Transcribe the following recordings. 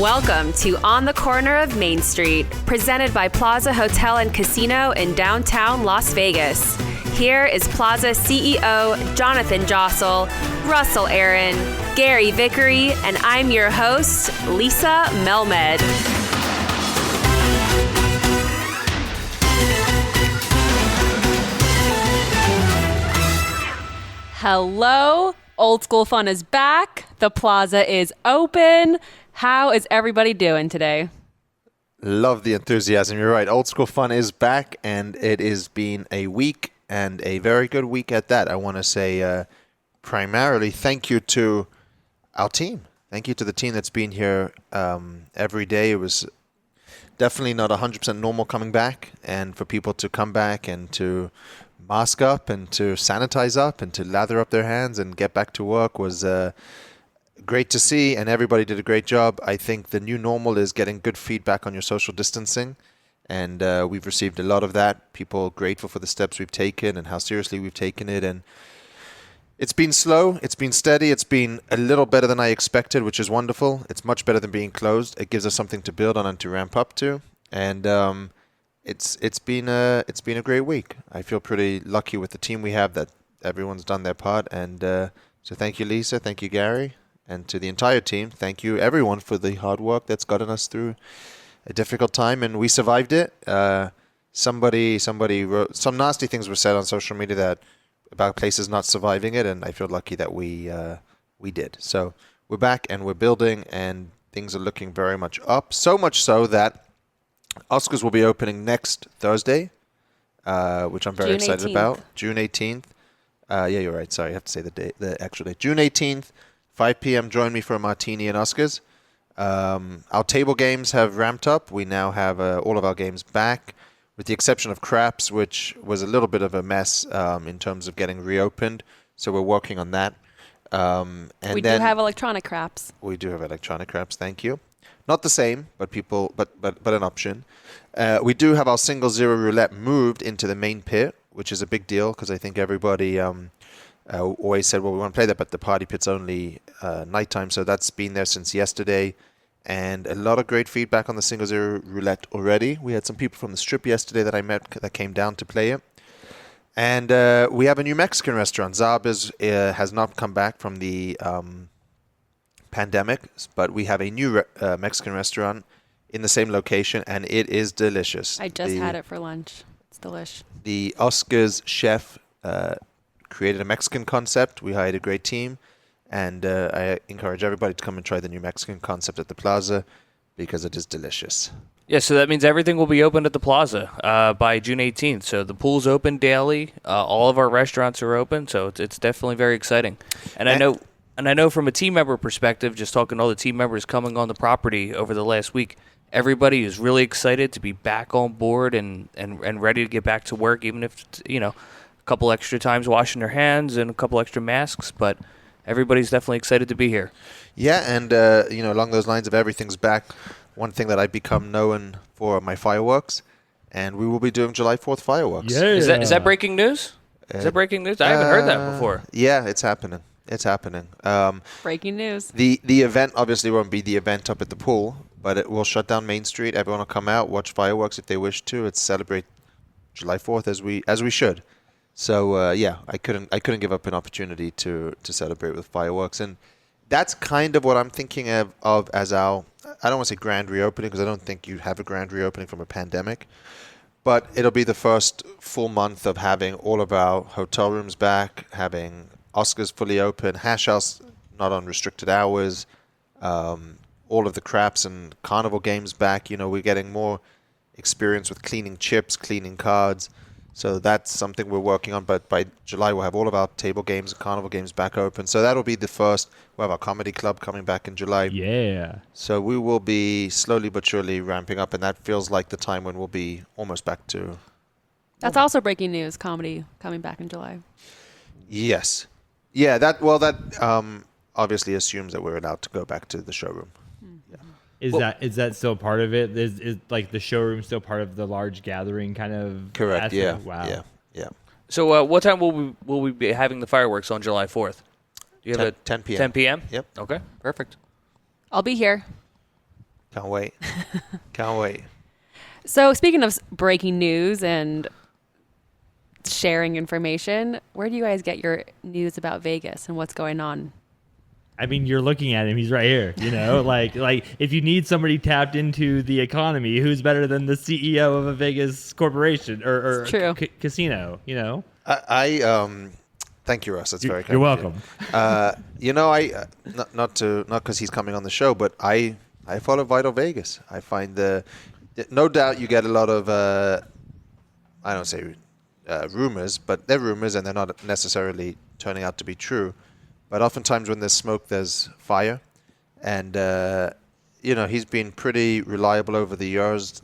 Welcome to On the Corner of Main Street, presented by Plaza Hotel and Casino in downtown Las Vegas. Here is Plaza CEO Jonathan Jossel, Russell Aaron, Gary Vickery, and I'm your host, Lisa Melmed. Hello, Old School Fun is back. The Plaza is open. How is everybody doing today? Love the enthusiasm. You're right. Old School Fun is back, and it has been a week, and a very good week at that. I want to say primarily thank you to our team. Thank you to the team that's been here every day. It was definitely not 100% normal coming back, and for people to come back and to mask up and to sanitize up and to lather up their hands and get back to work was great to see, and everybody did a great job. I think the new normal is getting good feedback on your social distancing, and we've received a lot of that. People grateful for the steps we've taken and how seriously we've taken it, and it's been slow, it's been steady, it's been a little better than I expected, which is wonderful. It's much better than being closed. It gives us something to build on and to ramp up to, and it's been a great week. I feel pretty lucky with the team we have that everyone's done their part, and so thank you, Lisa, thank you, Gary. And to the entire team, thank you, everyone, for the hard work that's gotten us through a difficult time, and we survived it. Somebody wrote, some nasty things were said on social media about places not surviving it, and I feel lucky that we did. So we're back, and we're building, and things are looking very much up. So much so that Oscars will be opening next Thursday, which I'm very June excited 18th. about. June 18th. Yeah, you're right. Sorry, I have to say the actual date. June 18th. 5 p.m. Join me for a martini and Oscars. Our table games have ramped up. We now have all of our games back, with the exception of craps, which was a little bit of a mess in terms of getting reopened. So we're working on that. And we do have electronic craps. We do have electronic craps. Thank you. Not the same, but an option. We do have our single zero roulette moved into the main pit, which is a big deal because I think everybody always said, well, we want to play that, but the party pit's only nighttime, so that's been there since yesterday, and a lot of great feedback on the single zero roulette already. We had some people from the Strip yesterday that I met that came down to play it, and we have a new Mexican restaurant. Zabas has not come back from the pandemic, but we have a new Mexican restaurant in the same location, and it is delicious. I just had it for lunch. It's delish. The Oscars chef created a Mexican concept. We hired a great team, and I encourage everybody to come and try the new Mexican concept at the Plaza because it is delicious. Yeah, so that means everything will be open at the Plaza by June 18th. So the pool's open daily. All of our restaurants are open, so it's definitely very exciting. And I know from a team member perspective, just talking to all the team members coming on the property over the last week, everybody is really excited to be back on board and ready to get back to work, even if, a couple extra times washing their hands and a couple extra masks, but everybody's definitely excited to be here. Yeah, and along those lines of everything's back, one thing that I've become known for are my fireworks, and we will be doing July 4th fireworks. Yeah. Is that breaking news? Is that breaking news? I haven't heard that before. Yeah, it's happening. It's happening. Breaking news. The event obviously won't be the event up at the pool, but it will shut down Main Street. Everyone will come out, watch fireworks if they wish to. It's celebrate July 4th as we should. So I couldn't give up an opportunity to celebrate with fireworks, and that's kind of what I'm thinking of as our, I don't want to say grand reopening because I don't think you have a grand reopening from a pandemic, but it'll be the first full month of having all of our hotel rooms back, having Oscars fully open, Hash House not on restricted hours, all of the craps and carnival games back. We're getting more experience with cleaning chips, cleaning cards. So that's something we're working on. But by July, we'll have all of our table games and carnival games back open. So that'll be the first. We'll have our comedy club coming back in July. Yeah. So we will be slowly but surely ramping up. And that feels like the time when we'll be almost back to... That's also breaking news, comedy coming back in July. Yes. Yeah, that obviously assumes that we're allowed to go back to the showroom. Yeah. Is that still part of it? Is like the showroom still part of the large gathering kind of? Correct. aspect? Yeah. Wow. Yeah. So what time will we be having the fireworks on July 4th? Do you have 10 p.m. 10 p.m.? Yep. Okay, perfect. I'll be here. Can't wait. Can't wait. So speaking of breaking news and sharing information, where do you guys get your news about Vegas and what's going on? I mean, you're looking at him. He's right here. Like if you need somebody tapped into the economy, who's better than the CEO of a Vegas corporation or casino? I thank you, Russ. That's very kind. You're welcome. I not because he's coming on the show, but I follow Vital Vegas. I find no doubt you get a lot of I don't say rumors, but they're rumors and they're not necessarily turning out to be true. But oftentimes when there's smoke, there's fire. And, he's been pretty reliable over the years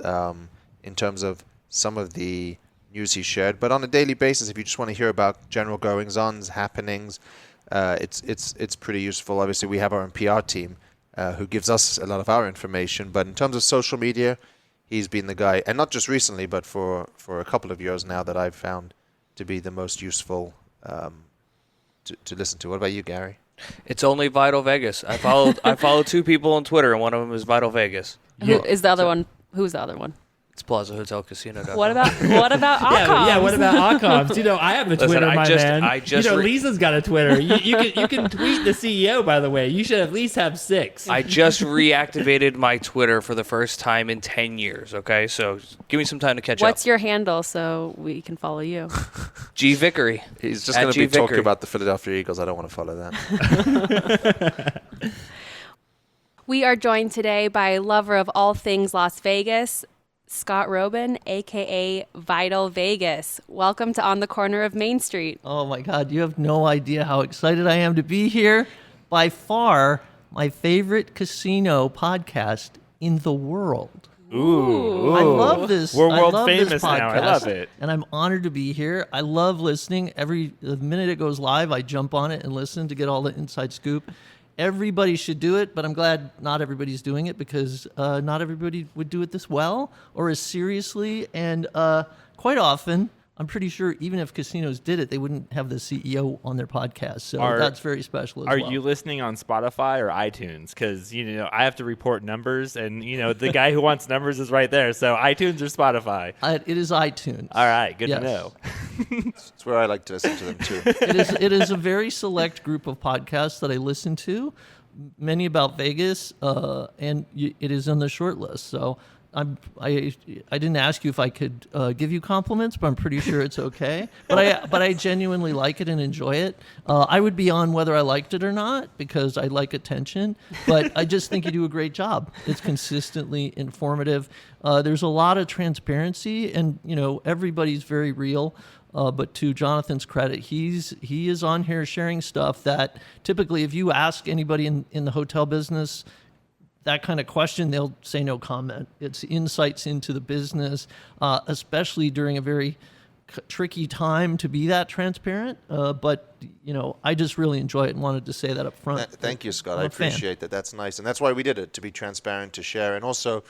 in terms of some of the news he shared. But on a daily basis, if you just want to hear about general goings-ons, happenings, it's pretty useful. Obviously, we have our own PR team who gives us a lot of our information. But in terms of social media, he's been the guy, and not just recently, but for a couple of years now, that I've found to be the most useful to listen to. What about you, Gary? It's only Vital Vegas. I follow two people on Twitter, and one of them is Vital Vegas. Who's the other one? It's Plaza Hotel Casino. What about Occoms? Yeah, what about Occoms? I have a Twitter, man. Lisa's got a Twitter. You can tweet the CEO, by the way. You should at least have 6. I just reactivated my Twitter for the first time in 10 years, okay? So give me some time to catch up. What's your handle so we can follow you? G Vickery. He's just going to be talking about the Philadelphia Eagles. I don't want to follow that. We are joined today by a lover of all things Las Vegas, Scott Roeben, a.k.a. Vital Vegas. Welcome to On the Corner of Main Street. Oh, my God. You have no idea how excited I am to be here. By far, my favorite casino podcast in the world. Ooh. I love this. We're world famous famous now. I love it. And I'm honored to be here. I love listening. The minute it goes live, I jump on it and listen to get all the inside scoop. Everybody should do it, but I'm glad not everybody's doing it because not everybody would do it this well or as seriously. And quite often, I'm pretty sure even if casinos did it, they wouldn't have the CEO on their podcast. So that's very special as well. Are you listening on Spotify or iTunes? Because, I have to report numbers, and, the guy who wants numbers is right there. So iTunes or Spotify? It is iTunes. All right, good to know. That's where I like to listen to them, too. It is a very select group of podcasts that I listen to, many about Vegas, and it is on the short list. So I didn't ask you if I could give you compliments, but I'm pretty sure it's okay. But I genuinely like it and enjoy it. I would be on whether I liked it or not because I like attention. But I just think you do a great job. It's consistently informative. There's a lot of transparency, and everybody's very real. But to Jonathan's credit, he is on here sharing stuff that typically, if you ask anybody in the hotel business that kind of question, they'll say no comment. It's insights into the business, especially during a very tricky time to be that transparent. But I just really enjoy it and wanted to say that up front. Thank you, Scott. I appreciate that. That's nice. And that's why we did it, to be transparent, to share. And also,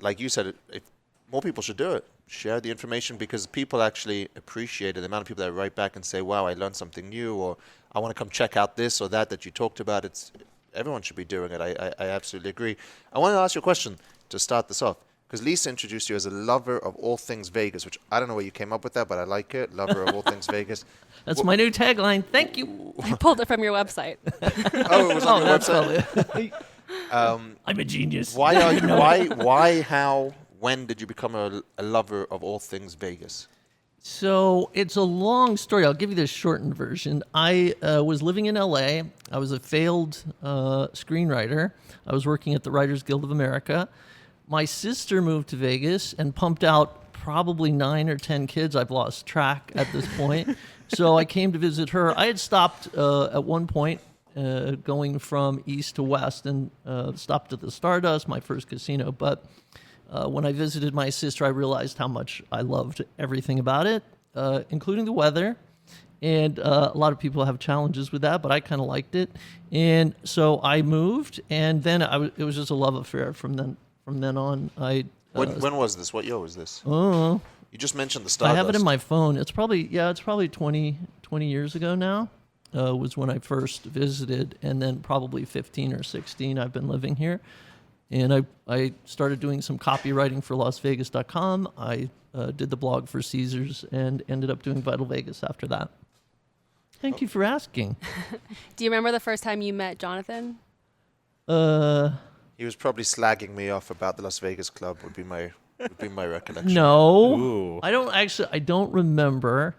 like you said, more people should do it. Share the information because people actually appreciate it. The amount of people that write back and say, wow, I learned something new, or I want to come check out this or that you talked about. Everyone should be doing it. I absolutely agree. I want to ask you a question to start this off, because Lisa introduced you as a lover of all things Vegas, which I don't know where you came up with that, but I like it. Lover of all things Vegas. That's my new tagline. Thank you. I pulled it from your website. Oh, it was on your website? I'm a genius. Why, how, when did you become a lover of all things Vegas? So it's a long story. I'll give you the shortened version. I was living in L.A. I was a failed screenwriter. I was working at the Writers Guild of America. My sister moved to Vegas and pumped out probably 9 or 10 kids. I've lost track at this point. So I came to visit her. I had stopped at one point going from east to west and stopped at the Stardust, my first casino. But when I visited my sister, I realized how much I loved everything about it, including the weather. And a lot of people have challenges with that, but I kind of liked it. And so I moved, and then it was just a love affair from then on. When was this? What year was this? You just mentioned the Stardust. I have it in my phone. It's probably 20 years ago now. Was when I first visited, and then probably 15 or 16 I've been living here. And I started doing some copywriting for LasVegas.com. I did the blog for Caesars and ended up doing Vital Vegas after that. Thank you for asking. Do you remember the first time you met Jonathan? He was probably slagging me off about the Las Vegas club. Would be my recollection. No, Ooh. I don't remember.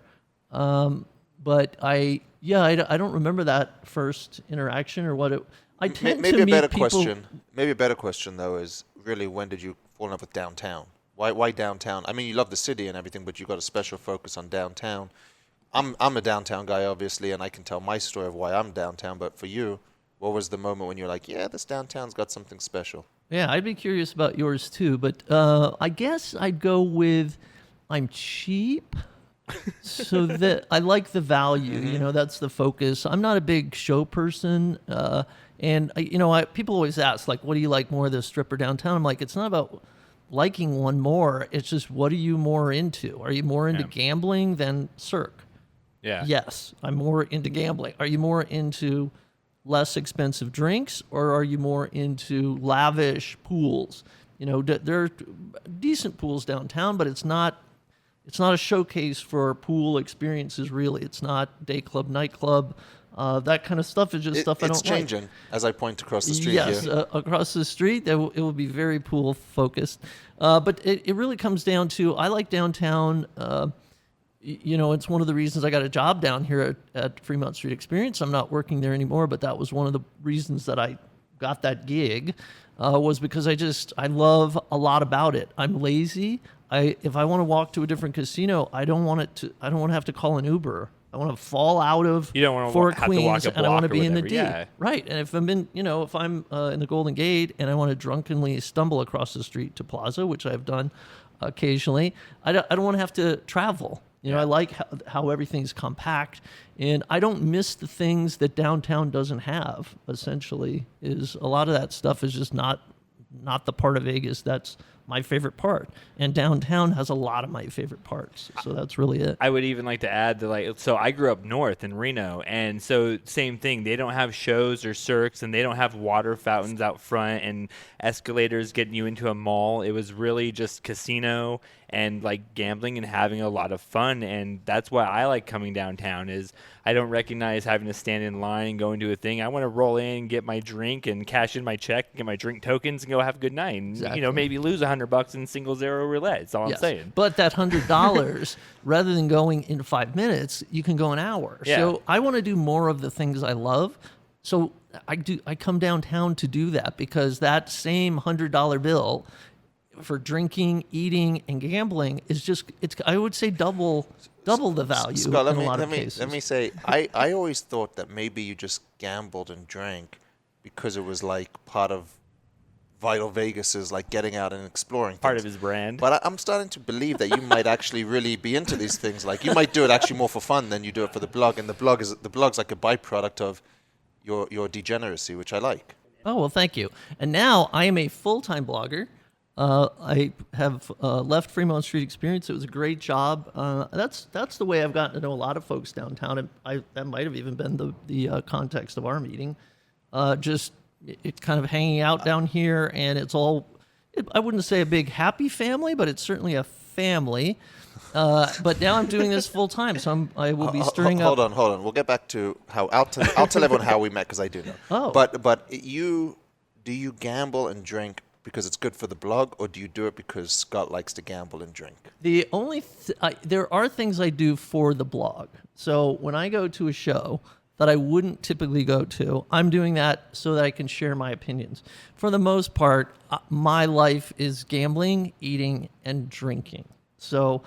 But I don't remember that first interaction or what it. I tend maybe to a meet better people. question. Maybe a better question though is really when did you fall in love with downtown? Why downtown? I mean, you love the city and everything, but you got a special focus on downtown. I'm a downtown guy, obviously, and I can tell my story of why I'm downtown. But for you, what was the moment when you're like, yeah, this downtown's got something special? Yeah, I'd be curious about yours too, but I guess I'd go with I'm cheap, so that I like the value. You know, that's the focus. I'm not a big show person, and people always ask like, what do you like more, the Strip or downtown? I'm like, it's not about liking one more. It's just what are you more into? Are you more into gambling than Cirque? Yeah. Yes, I'm more into gambling. Are you more into less expensive drinks, or are you more into lavish pools? You know, there are decent pools downtown, but it's not a showcase for pool experiences, really. It's not day club, nightclub. That kind of stuff is just stuff I don't like. It's changing as I point across the street yes, here. across the street, it will be very pool focused. But it really comes down to, I like downtown. It's one of the reasons I got a job down here at Fremont Street Experience. I'm not working there anymore, but that was one of the reasons that I got that gig, was because I love a lot about it. I'm lazy. If I want to walk to a different casino, I don't want to have to call an Uber. I want to fall out of You don't want to Fort have to Queens, walk a and I want to block or be in the whatever, D. yeah. Right. And if I'm in the Golden Gate and I want to drunkenly stumble across the street to Plaza, which I've done occasionally, I don't want to have to travel. I like how everything's compact, and I don't miss the things that downtown doesn't have. Essentially, is a lot of that stuff is just not the part of Vegas that's my favorite part, and downtown has a lot of my favorite parts. So that's really it. I would even like to add that, so I grew up north in Reno, and so same thing. They don't have shows or cirques, and they don't have water fountains out front and escalators getting you into a mall. It was really just casino and like gambling and having a lot of fun, and that's why I like coming downtown. Is I don't recognize having to stand in line and go into a thing. I want to roll in, get my drink, and cash in my check, get my drink tokens, and go have a good night. And Exactly. Maybe lose $100 in single zero roulette. That's all I'm saying. But that $100, rather than going in 5 minutes, you can go an hour. Yeah. So I want to do more of the things I love. So I come downtown to do that, because that same $100 bill for drinking, eating, and gambling is I would say double the value Scott, in a lot of cases. let me say, I always thought that maybe you just gambled and drank because it was like part of Vital Vegas's like getting out and exploring Part of things. his brand. But I'm starting to believe that you might actually really be into these things. Like you might do it actually more for fun than you do it for the blog, and the blog's like a byproduct of your degeneracy, which I like. Oh, well, thank you. And now I am a full-time blogger. I have left Fremont Street Experience. It was a great job. That's the way I've gotten to know a lot of folks downtown. And that might have even been the context of our meeting. It's kind of hanging out down here, and it's all, I wouldn't say a big happy family, but it's certainly a family. But now I'm doing this full time, so I will be stirring up. Hold on. We'll get back to how I'll tell everyone how we met, because I do know. Oh. But do you gamble and drink because it's good for the blog, or do you do it because Scott likes to gamble and drink? The only there are things I do for the blog. So when I go to a show that I wouldn't typically go to, I'm doing that so that I can share my opinions. For the most part, my life is gambling, eating, and drinking. So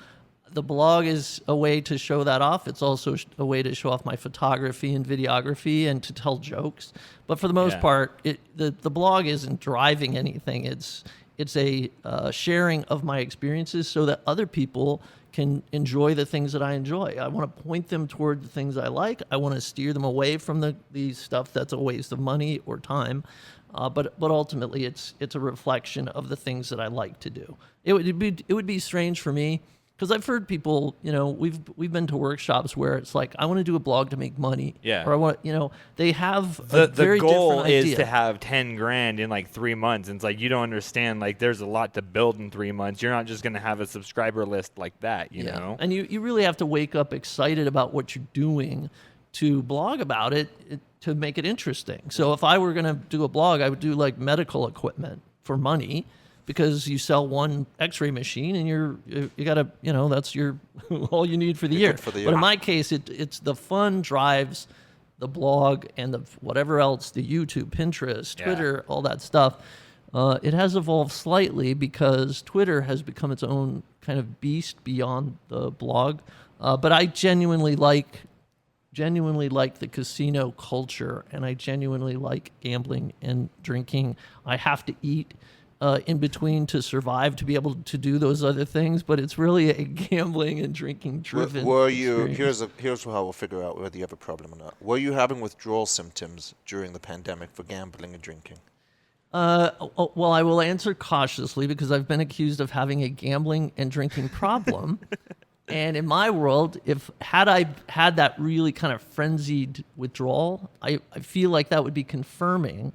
the blog is a way to show that off. It's also a way to show off my photography and videography and to tell jokes. But for the most part, the blog isn't driving anything. It's a sharing of my experiences so that other people can enjoy the things that I enjoy. I want to point them toward the things I like. I want to steer them away from the stuff that's a waste of money or time. But ultimately, it's a reflection of the things that I like to do. It would be strange for me, because I've heard people, we've been to workshops where it's like, I want to do a blog to make money. Yeah. Or I want, they have a very the goal different idea. is to have 10 grand in like 3 months. And it's like, you don't understand, like there's a lot to build in 3 months. You're not just going to have a subscriber list like that, you know? And you really have to wake up excited about what you're doing to blog about it to make it interesting. So if I were going to do a blog, I would do like medical equipment for money, because you sell one x-ray machine and you got to, that's your all you need for the year. But in my case, it's the fun drives the blog and the whatever else, the YouTube, Pinterest, Twitter, all that stuff. It has evolved slightly because Twitter has become its own kind of beast beyond the blog. But I genuinely like the casino culture, and I genuinely like gambling and drinking. I have to eat in between to survive, to be able to do those other things, but it's really a gambling and drinking driven. Were you? Here's how we'll figure out whether you have a problem or not. Were you having withdrawal symptoms during the pandemic for gambling and drinking? Well, I will answer cautiously because I've been accused of having a gambling and drinking problem. And in my world, had I had that really kind of frenzied withdrawal, I feel like that would be confirming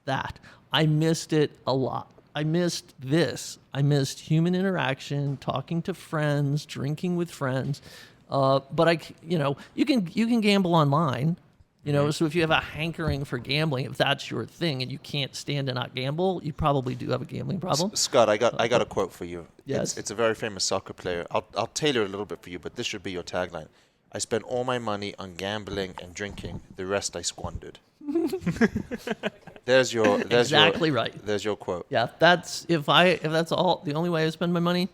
that I missed it a lot. I missed this. I missed human interaction, talking to friends, drinking with friends. But you can gamble online. So if you have a hankering for gambling, if that's your thing and you can't stand to not gamble, you probably do have a gambling problem. Scott, I got a quote for you. Yes. It's a very famous soccer player. I'll tailor it a little bit for you, but this should be your tagline. I spent all my money on gambling and drinking. The rest I squandered. There's exactly right. There's your quote. Yeah, that's if that's all the only way I spend my money,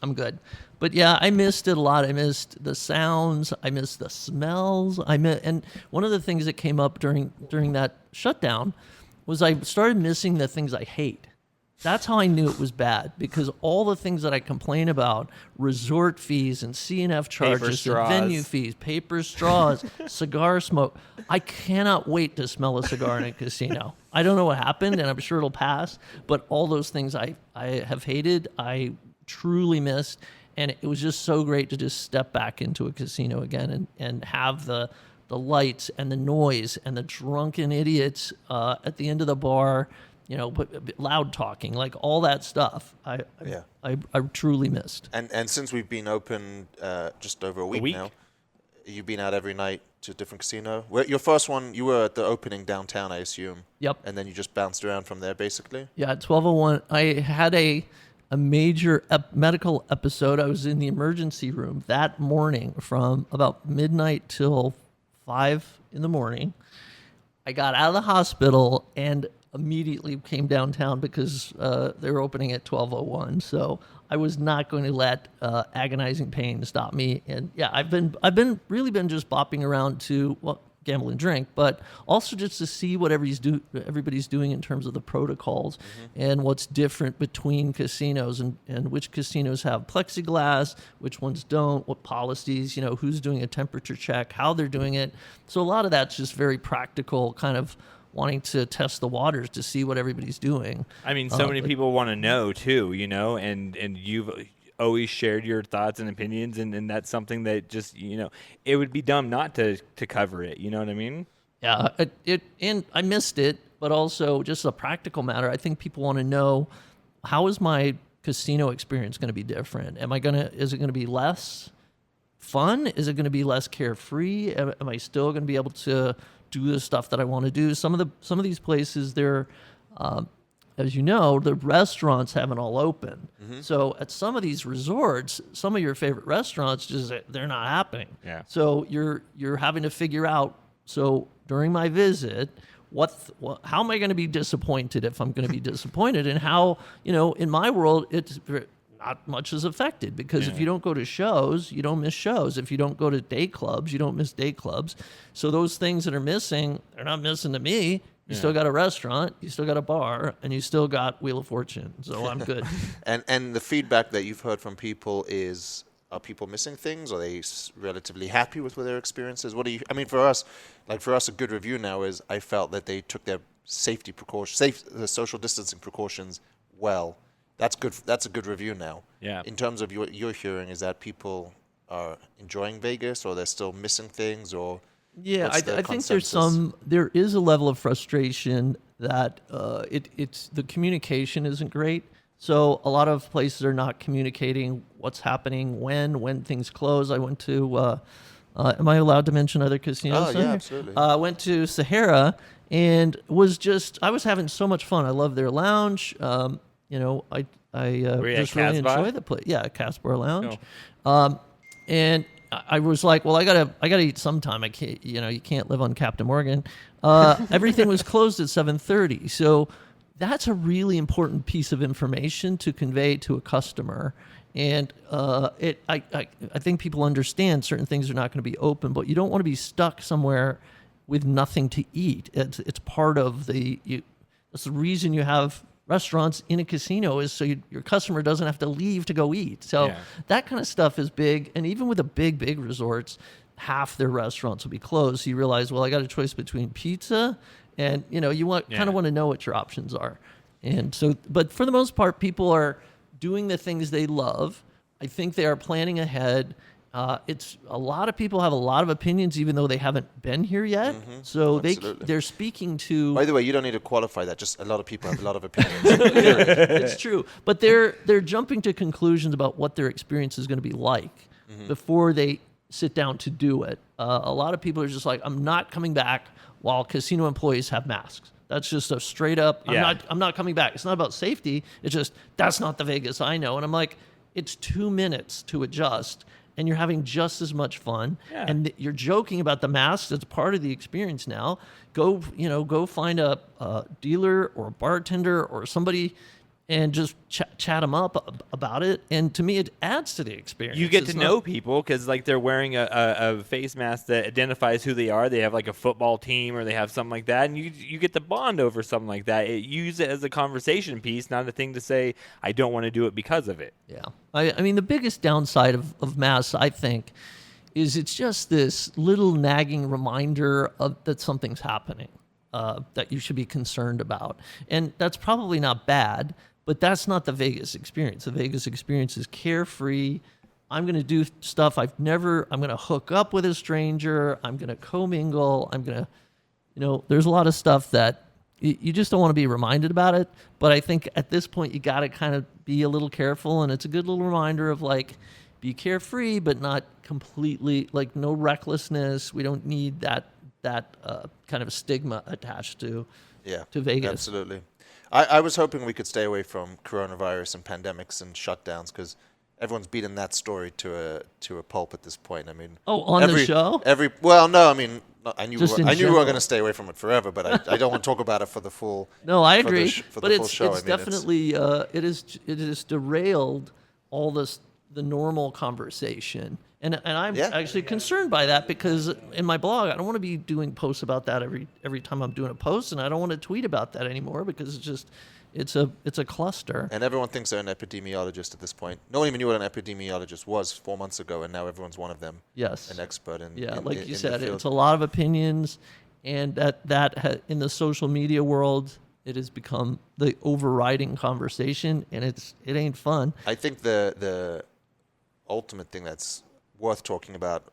I'm good. But yeah, I missed it a lot. I missed the sounds. I missed the smells. And one of the things that came up during that shutdown was I started missing the things I hate. That's how I knew it was bad, because all the things that I complain about, resort fees and CNF charges and venue fees, paper straws, cigar smoke, I cannot wait to smell a cigar in a casino. I don't know what happened, and I'm sure it'll pass, but all those things I have hated, I truly missed, and it was just so great to just step back into a casino again and have the lights and the noise and the drunken idiots at the end of the bar, loud talking, like all that stuff. I truly missed. And since we've been open just over a week now, you've been out every night to a different casino. Your first one, you were at the opening downtown, I assume. Yep. And then you just bounced around from there, basically. Yeah, at 12:01, I had a major medical episode. I was in the emergency room that morning from about midnight till 5 in the morning. I got out of the hospital and immediately came downtown because they were opening at 12:01. So I was not going to let agonizing pain stop me. And yeah, I've been been just bopping around to gamble and drink, but also just to see what everybody's doing in terms of the protocols and what's different between casinos and which casinos have plexiglass, which ones don't, what policies, who's doing a temperature check, how they're doing it. So a lot of that's just very practical, kind of wanting to test the waters to see what everybody's doing. I mean, so many people want to know too, and you've always shared your thoughts and opinions, and that's something that just, it would be dumb not to cover it. You know what I mean? Yeah, and I missed it, but also just a practical matter. I think people want to know, how is my casino experience going to be different? Is it going to be less fun? Is it going to be less carefree? Am I still going to be able to do the stuff that I want to do? Some of these places, they're as you know, the restaurants haven't all open. So at some of these resorts, some of your favorite restaurants they're not happening. Yeah. So you're having to figure out. So during my visit, how am I going to be disappointed if I'm going to be disappointed, and how, in my world, it's not much is affected, because if you don't go to shows, you don't miss shows. If you don't go to day clubs, you don't miss day clubs. So those things that are missing, they're not missing to me. You still got a restaurant, you still got a bar, and you still got Wheel of Fortune. So I'm good. And the feedback that you've heard from people is, are people missing things? Are they relatively happy with their experiences? For us, a good review now is, I felt that they took their safety precautions, the social distancing precautions well. That's good. That's a good review now. Yeah. In terms of what you're hearing, is that people are enjoying Vegas, or they're still missing things, or Yeah, what's the I think consensus? there is a level of frustration that it's the communication isn't great. So a lot of places are not communicating what's happening when things close. I went to, am I allowed to mention other casinos? Oh, yeah, absolutely. I went to Sahara and I was having so much fun. I love their lounge. You know, I Were you at just really Casbah? enjoy the place. Yeah, Casbah Lounge. Oh. And I was like, well, I gotta eat sometime. I can't, you can't live on Captain Morgan. Everything was closed at 7:30, so that's a really important piece of information to convey to a customer. And I think people understand certain things are not going to be open, but you don't want to be stuck somewhere with nothing to eat. It's part of that's the reason you have restaurants in a casino, is so your customer doesn't have to leave to go eat. So that kind of stuff is big. And even with the big resorts, half their restaurants will be closed. So you realize, well, I got a choice between pizza and, you kind of want to know what your options are. And so, but for the most part, people are doing the things they love. I think they are planning ahead. It's a lot of people have a lot of opinions, even though they haven't been here yet. So Absolutely. they're speaking to. By the way, you don't need to qualify that. Just a lot of people have a lot of opinions. It's true, but they're jumping to conclusions about what their experience is going to be like before they sit down to do it. A lot of people are just like, I'm not coming back while casino employees have masks. That's just a straight up. I'm not coming back. It's not about safety. It's just that's not the Vegas I know. And I'm like, it's 2 minutes to adjust, and you're having just as much fun. Yeah. And you're joking about the masks. It's part of the experience now. Go find a dealer or a bartender or somebody and just chat them up about it. And to me, it adds to the experience. You get to know people because like they're wearing a face mask that identifies who they are. They have like a football team or they have something like that, and you get to bond over something like that. Use it as a conversation piece, not a thing to say I don't want to do it because of it. Yeah, I mean the biggest downside of masks, I think, is it's just this little nagging reminder that something's happening, that you should be concerned about, and that's probably not bad. But that's not the Vegas experience. The Vegas experience is carefree. I'm going to do stuff I'm going to hook up with a stranger. I'm going to commingle. I'm going to, there's a lot of stuff that you just don't want to be reminded about it. But I think at this point, you got to kind of be a little careful. And it's a good little reminder of like, be carefree, but not completely, like no recklessness. We don't need that kind of stigma attached to Vegas. Absolutely. I was hoping we could stay away from coronavirus and pandemics and shutdowns because everyone's beaten that story to a pulp at this point. I mean, the show? Well, no, I mean, I knew Just we in were general. going to stay away from it forever, but I don't want to talk about it for the full. No, I for the agree. for But the full it's show. I mean, definitely it is derailed all the normal conversation. And I'm actually concerned by that because in my blog, I don't want to be doing posts about that every time I'm doing a post, and I don't want to tweet about that anymore because it's a cluster. And everyone thinks they're an epidemiologist at this point. No one even knew what an epidemiologist was 4 months ago, and now everyone's one of them. Yes, an expert in. Yeah, in, like in you the said, field. it's a lot of opinions, and in the social media world, it has become the overriding conversation, and it ain't fun. I think the ultimate thing that's worth talking about,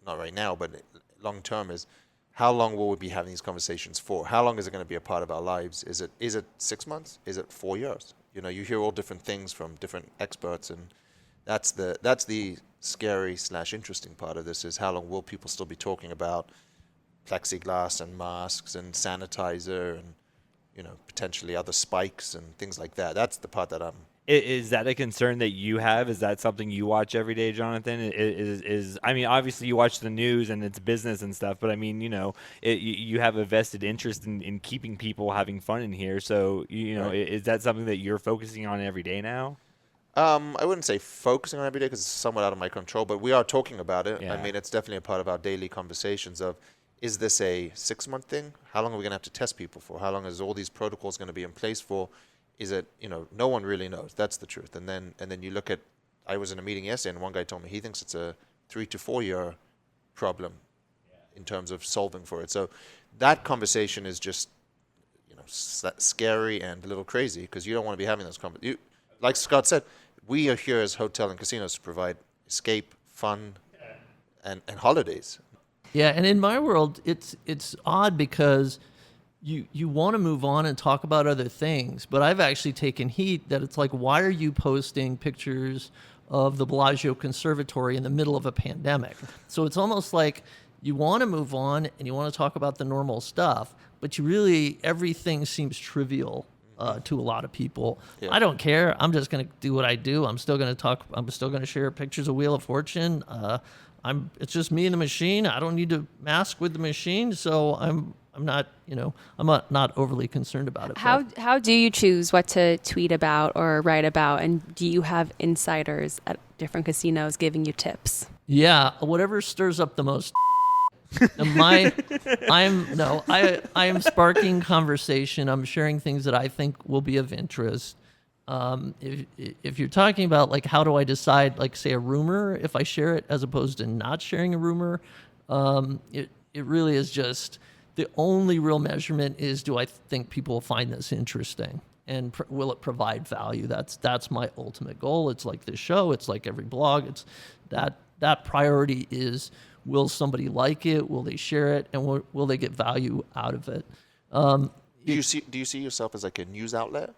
not right now, but long term, is how long will we be having these conversations for? How long is it going to be a part of our lives? Is it 6 months? Is it 4 years? You hear all different things from different experts, and that's the scary / interesting part of this, is how long will people still be talking about plexiglass and masks and sanitizer and potentially other spikes and things like that. That's the part that I'm. Is that a concern that you have? Is that something you watch every day, Jonathan? I mean, obviously you watch the news and it's business and stuff, but I mean, you have a vested interest in keeping people having fun in here. So, Right. Is that something that you're focusing on every day now? I wouldn't say focusing on every day because it's somewhat out of my control, but we are talking about it. Yeah. I mean, it's definitely a part of our daily conversations of, is this a 6 month thing? How long are we going to have to test people for? How long is all these protocols going to be in place for? Is it, no one really knows. That's the truth. And then you look at, I was in a meeting yesterday and one guy told me he thinks it's a 3 to 4 year problem in terms of solving for it. So that conversation is just, scary and a little crazy because you don't want to be having those conversations. like Scott said, we are here as hotel and casinos to provide escape, fun, and holidays. Yeah, and in my world, it's odd because you want to move on and talk about other things, but I've actually taken heat that it's like, why are you posting pictures of the Bellagio Conservatory in the middle of a pandemic? So it's almost like you want to move on and you want to talk about the normal stuff, but everything seems trivial to a lot of people. Yeah. I don't care. I'm just going to do what I do. I'm still going to talk. I'm still going to share pictures of Wheel of Fortune. It's just me and the machine. I don't need to mask with the machine, so I'm not overly concerned about it. How do you choose what to tweet about or write about, and do you have insiders at different casinos giving you tips? Yeah, whatever stirs up the most. I am sparking conversation. I'm sharing things that I think will be of interest. If you're talking about like how do I decide, like say a rumor, if I share it as opposed to not sharing a rumor, it really is just the only real measurement is, do I think people will find this interesting, and will it provide value? That's my ultimate goal. It's like this show. It's like every blog. It's that priority is, will somebody like it? Will they share it? And will they get value out of it? Do you see yourself as like a news outlet?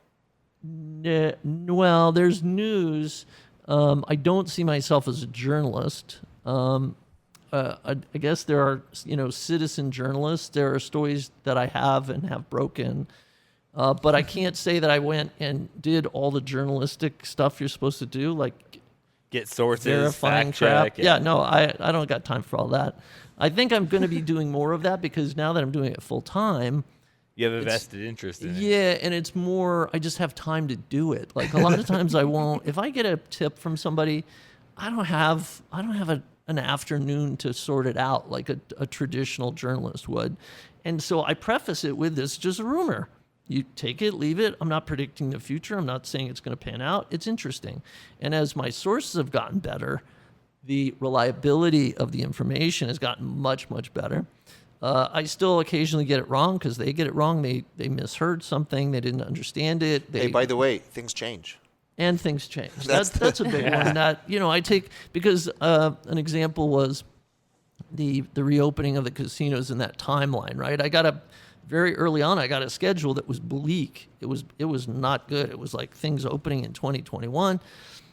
Well, there's news. I don't see myself as a journalist. I guess there are, citizen journalists. There are stories that I have broken. But I can't say that I went and did all the journalistic stuff you're supposed to do, like get sources, verifying crap. Yeah, no, I don't got time for all that. I think I'm going to be doing more of that because now that I'm doing it full time, you have a vested interest in it. Yeah, and it's more, I just have time to do it. Like a lot of times I won't. If I get a tip from somebody, I don't have an afternoon to sort it out like a traditional journalist would. And so I preface it with this, just a rumor. You take it, leave it. I'm not predicting the future. I'm not saying it's going to pan out. It's interesting. And as my sources have gotten better, the reliability of the information has gotten much, much better. I still occasionally get it wrong because they get it wrong. They misheard something. They didn't understand it. Hey, by the way, things change. And things change. That's a big one. That I take, because an example was the reopening of the casinos in that timeline. Right, very early on, I got a schedule that was bleak. It was not good. It was like things opening in 2021.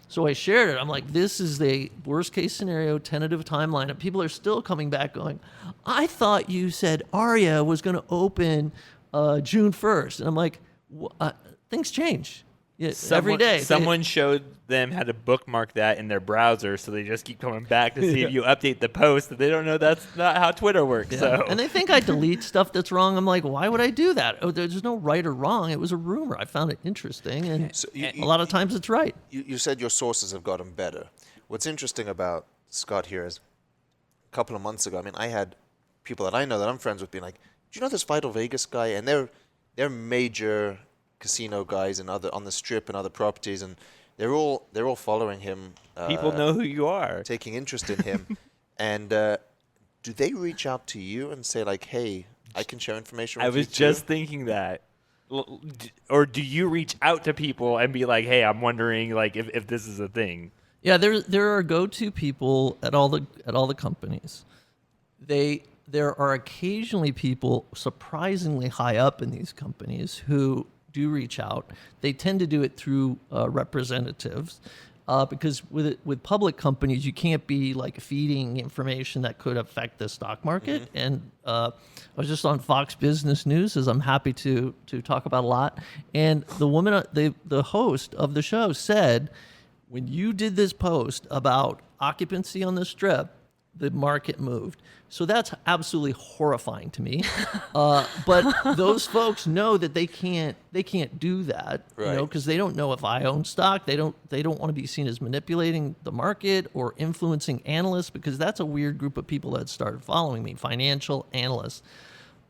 So I shared it. I'm like, this is the worst case scenario, tentative timeline. And people are still coming back going, I thought you said Aria was going to open June 1st. And I'm like, things change. Yeah, every day. Someone showed them how to bookmark that in their browser, so they just keep coming back to see if you update the post. They don't know that's not how Twitter works. Yeah. So. And they think I delete stuff that's wrong. I'm like, why would I do that? Oh, there's no right or wrong. It was a rumor. I found it interesting, and a lot of times it's right. You said your sources have gotten better. What's interesting about Scott here is a couple of months ago, I had people that I know that I'm friends with being like, do you know this Vital Vegas guy? And they're major casino guys and on the Strip and other properties, and they're all following him. People know who you are, taking interest in him. And do they reach out to you and say like, "Hey, I can share information with you"? I was just thinking that. Or do you reach out to people and be like, "Hey, I'm wondering like if this is a thing"? Yeah, there are go-to people at all the companies. There are occasionally people surprisingly high up in these companies who do reach out. They tend to do it through representatives because with public companies, you can't be like feeding information that could affect the stock market. Mm-hmm. And I was just on Fox Business News, as I'm happy to talk about a lot. And the woman, the host of the show said, when you did this post about occupancy on the Strip, the market moved. So that's absolutely horrifying to me. But those folks know that they can't do that, right, because they don't know if I own stock. They don't want to be seen as manipulating the market or influencing analysts, because that's a weird group of people that started following me, financial analysts.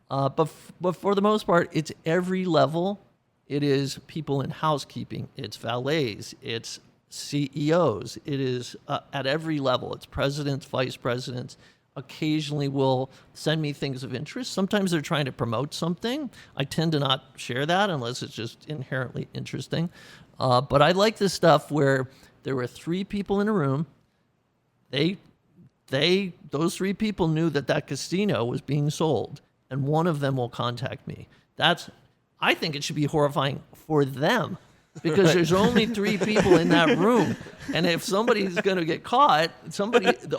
But for the most part, it's every level. It is people in housekeeping. It's valets. It's CEOs. It is at every level. It's presidents, vice presidents. occasionally will send me things of interest. Sometimes they're trying to promote something. I tend to not share that unless it's just inherently interesting. But I like this stuff where there were 3 people in a room. Those 3 people knew that casino was being sold, and one of them will contact me. I think it should be horrifying for them, because there's only 3 people in that room, and if somebody's going to get caught,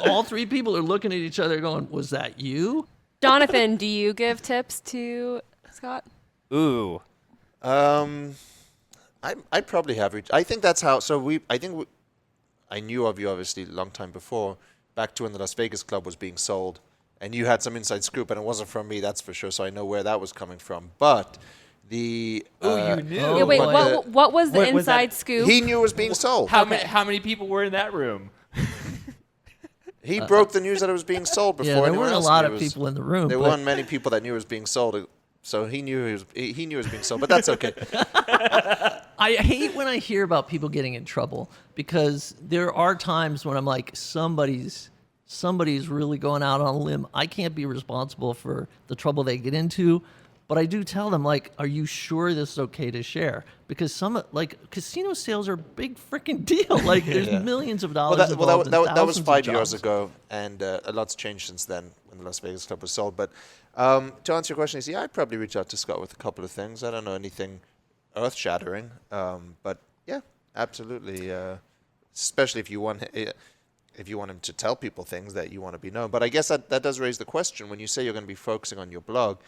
all 3 people are looking at each other going, "Was that you?" Jonathan, do you give tips to Scott? Ooh. I probably have reached. I think that's how. So I knew of you obviously a long time before, back to when the Las Vegas club was being sold, and you had some inside scoop, and it wasn't from me, that's for sure. So I know where that was coming from. But you knew. Yeah, wait, what was the inside scoop? He knew it was being sold. How many people were in that room? He broke the news that it was being sold before there anyone weren't a else lot knew of people in the room. There but weren't many people that knew it was being sold. So he knew it was being sold, but that's okay. I hate when I hear about people getting in trouble, because there are times when I'm like, somebody's really going out on a limb. I can't be responsible for the trouble they get into, but I do tell them, like, are you sure this is okay to share? Because casino sales are a big freaking deal. Like, there's millions of dollars involved. That was 5 years ago, and a lot's changed since then when the Las Vegas club was sold. But to answer your question, I'd probably reach out to Scott with a couple of things. I don't know anything earth-shattering, but yeah, absolutely. Especially if you want him to tell people things that you want to be known. But I guess that does raise the question: when you say you're going to be focusing on your blog,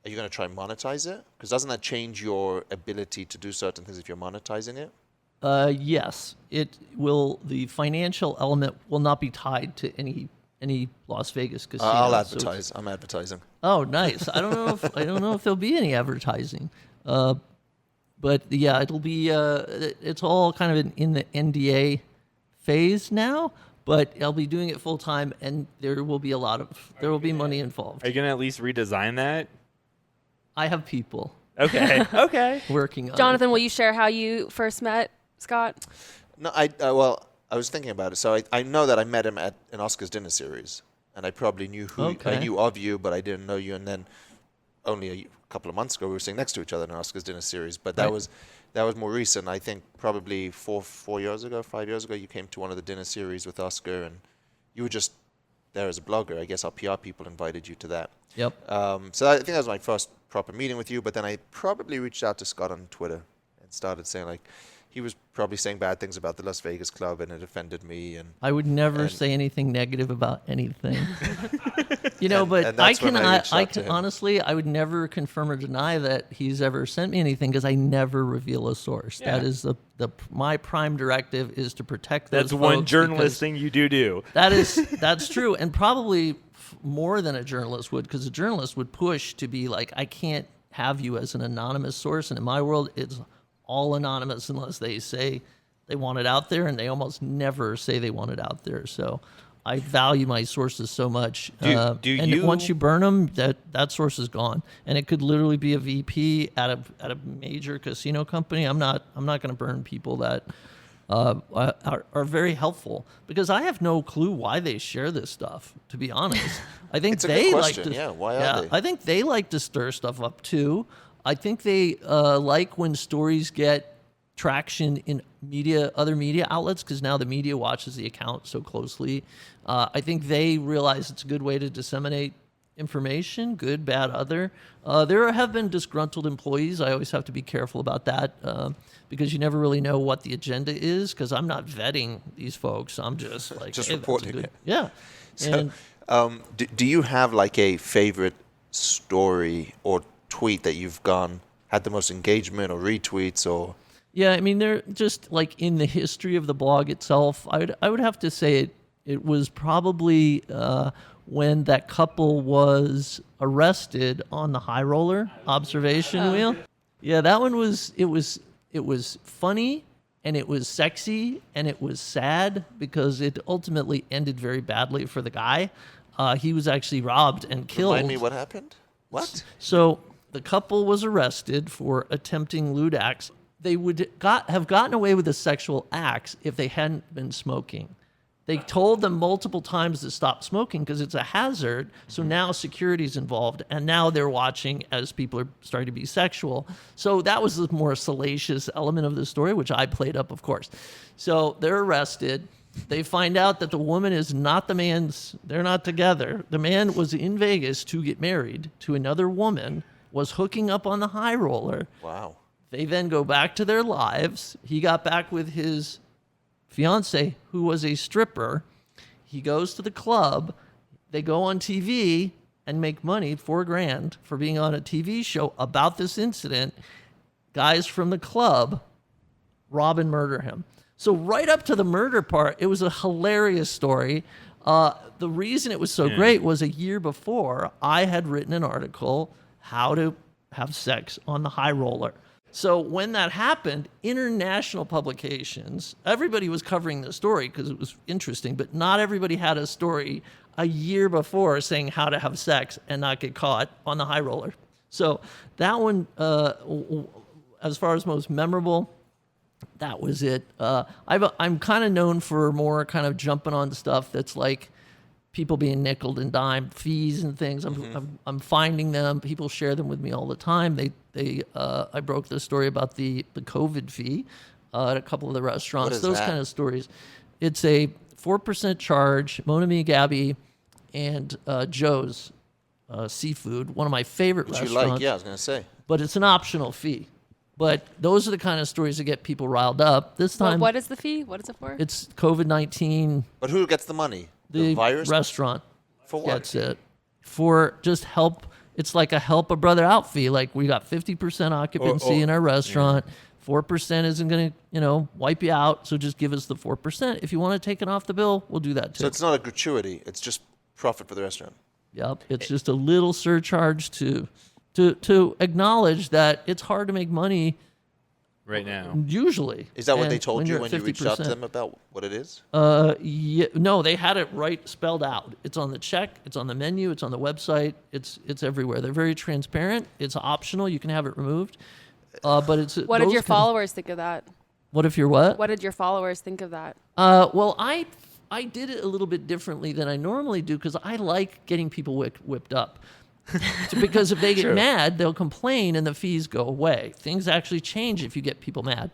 are you going to try and monetize it? Because doesn't that change your ability to do certain things if you're monetizing it? Yes, it will. The financial element will not be tied to any Las Vegas casino. I'll advertise. I'm advertising. Oh, nice. I don't know if there'll be any advertising. But yeah, it'll be. It's all kind of in the NDA phase now. But I'll be doing it full time, and there will be money involved. Are you gonna at least redesign that? I have people. Okay. Okay. Working on. Jonathan, will you share how you first met Scott? No, I was thinking about it. So I know that I met him at an Oscars dinner series, and I probably knew I knew of you, but I didn't know you. And then only a couple of months ago, we were sitting next to each other in an Oscars dinner series. But that was more recent. I think probably 5 years ago, you came to one of the dinner series with Oscar, and you were just there as a blogger. I guess our PR people invited you to that. Yep. So I think that was my first proper meeting with you. But then I probably reached out to Scott on Twitter and started saying, like, he was probably saying bad things about the Las Vegas club, and it offended me. And I would never say anything negative about anything. But I can honestly, I would never confirm or deny that he's ever sent me anything, because I never reveal a source. Yeah. That is my prime directive is to protect those That's one journalist thing you do. That's true, and probably more than a journalist would, because a journalist would push to be like, I can't have you as an anonymous source, and in my world, it's all anonymous unless they say they want it out there, and they almost never say they want it out there. So I value my sources so much. Once you burn them, that source is gone, and it could literally be a VP at a major casino company. I'm not going to burn people that are very helpful, because I have no clue why they share this stuff, to be honest. I think they like to. Yeah, why are they? I think they like to stir stuff up too. I think they like when stories get traction in other media outlets, because now the media watches the account so closely. I think they realize it's a good way to disseminate information, good, bad, other. There have been disgruntled employees. I always have to be careful about that, because you never really know what the agenda is, because I'm not vetting these folks. I'm just like, just hey, reporting it. Yeah. So, do you have like a favorite story or tweet that you've had the most engagement or retweets or? Yeah, I mean, they're just like in the history of the blog itself. I would have to say it was probably when that couple was arrested on the high roller observation wheel. Yeah, that one was funny, and it was sexy, and it was sad, because it ultimately ended very badly for the guy. He was actually robbed and killed. Remind me what happened? What? So the couple was arrested for attempting lewd acts. They would have gotten away with the sexual acts if they hadn't been smoking. They told them multiple times to stop smoking because it's a hazard. So now security's involved, and now they're watching as people are starting to be sexual. So that was the more salacious element of the story, which I played up, of course. So they're arrested. They find out that the woman is not the man's. They're not together. The man was in Vegas to get married to another woman, was hooking up on the high roller. Wow. They then go back to their lives. He got back with his fiance, who was a stripper. He goes to the club. They go on TV and make money, $4,000 for being on a TV show about this incident. Guys from the club rob and murder him. So right up to the murder part, it was a hilarious story. The reason it was so great was a year before, I had written an article, How to Have Sex on the High Roller. So when that happened, international publications, everybody was covering the story because it was interesting, but not everybody had a story a year before saying how to have sex and not get caught on the high roller. So that one, as far as most memorable, that was it. I'm kind of known for more kind of jumping on stuff that's like people being nickeled and dimed, fees and things. I'm finding them. People share them with me all the time. I broke the story about the COVID fee at a couple of the restaurants. What is Those that? kind of stories. It's a 4% charge. Mona Me, Gabby, and Joe's Seafood, one of my favorite Which you restaurants. like? Yeah, I was going to say. But it's an optional fee. But those are the kind of stories that get people riled up. This time, What is the fee? What is it for? it's COVID-19. But who gets the money? The virus? restaurant For what? gets it for just help. It's like a help a brother out fee. Like we got 50% occupancy in our restaurant. 4% isn't going to, wipe you out. So just give us the 4%. If you want to take it off the bill, we'll do that too. So it's not a gratuity. It's just profit for the restaurant. Yep. It's just a little surcharge to acknowledge that it's hard to make money right now. usually. Is that what And they told you you're when at you reached out to 50%. them about what it is? Yeah, no, they had it right spelled out. It's on the check. It's on the menu. It's on the website. It's everywhere. They're very transparent. It's optional. You can have it removed. But it's What did those your kind- followers think of that? What if you're what? What did your followers think of that? Well, I did it a little bit differently than I normally do because I like getting people whipped up. Because if they get mad, they'll complain and the fees go away. Things actually change if you get people mad.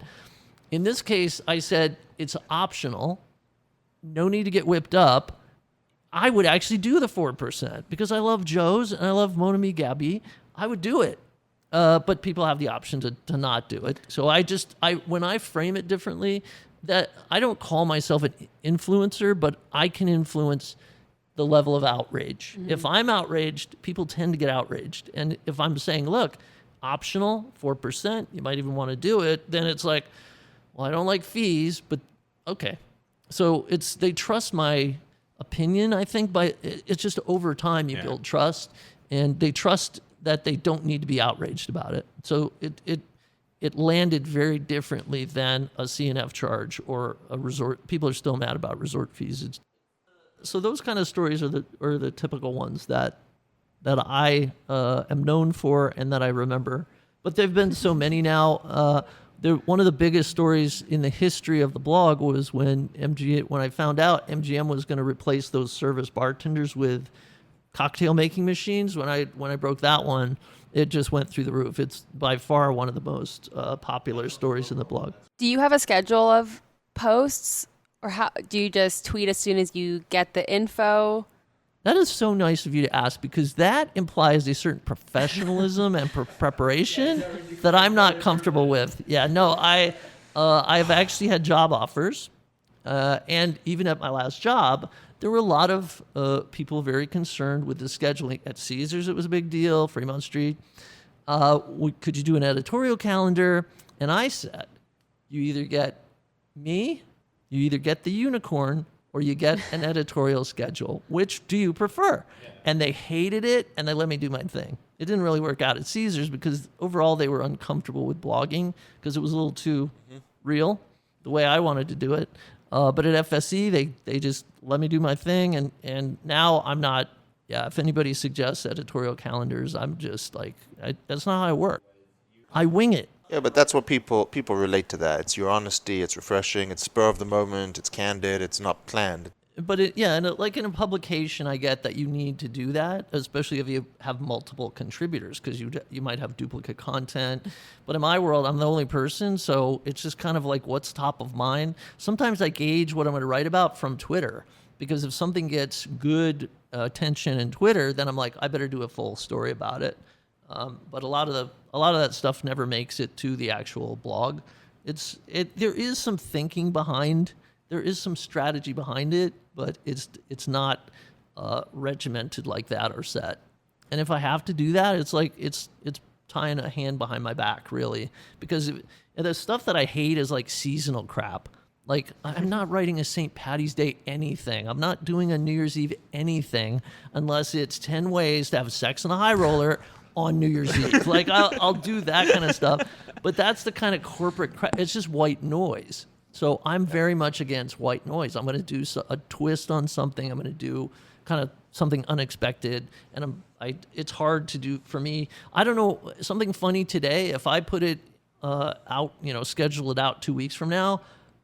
In this case, I said it's optional. No need to get whipped up. I would actually do the 4% because I love Joe's and I love Mona Me Gabby. I would do it. But people have the option to not do it. So when I frame it differently, that I don't call myself an influencer, but I can influence the level of outrage. If I'm outraged, people tend to get outraged. And if I'm saying, look, optional, 4%, you might even want to do it, then it's like, well, I don't like fees, but okay. So they trust my opinion, I think, but it's just over time you build trust, and they trust that they don't need to be outraged about it. So it landed very differently than a CNF charge or a resort. People are still mad about resort fees. So those kind of stories are the typical ones that I am known for and that I remember. But there've been so many now. One of the biggest stories in the history of the blog was when I found out MGM was going to replace those service bartenders with cocktail making machines. When I broke that one, it just went through the roof. It's by far one of the most popular stories in the blog. Do you have a schedule of posts, or how do you just tweet as soon as you get the info? That is so nice of you to ask because that implies a certain professionalism and preparation that I'm not comfortable with. Yeah, no, I've actually had job offers, and even at my last job, there were a lot of people very concerned with the scheduling. At Caesars, it was a big deal. Fremont Street, could you do an editorial calendar? And I said, you either get me, you either get the unicorn, or you get an editorial schedule. Which do you prefer? Yeah. And they hated it, and they let me do my thing. It didn't really work out at Caesars because overall they were uncomfortable with blogging because it was a little too real, the way I wanted to do it. But at FSC, they just let me do my thing, and now I'm not. Yeah, if anybody suggests editorial calendars, I'm just like, that's not how I work. I wing it. Yeah, but that's what people relate to that. It's your honesty, it's refreshing, it's spur of the moment, it's candid, it's not planned. But like in a publication, I get that you need to do that, especially if you have multiple contributors, because you might have duplicate content. But in my world, I'm the only person, so it's just kind of like what's top of mind. Sometimes I gauge what I'm going to write about from Twitter, because if something gets good attention in Twitter, then I'm like, I better do a full story about it. But a lot of that stuff never makes it to the actual blog. There is some thinking behind. There is some strategy behind it, but it's not regimented like that or set. And if I have to do that, it's like it's tying a hand behind my back, really, because the stuff that I hate is like seasonal crap. Like, I'm not writing a St. Patty's Day anything. I'm not doing a New Year's Eve anything unless it's 10 ways to have sex in a high roller on New Year's Eve. Like, I'll do that kind of stuff, but that's the kind of corporate crap. It's just white noise. So I'm very much against white noise. I'm going to do a twist on something. I'm going to do kind of something unexpected, and it's hard to do for me. I don't know, something funny today, if I put it out, schedule it out 2 weeks from now,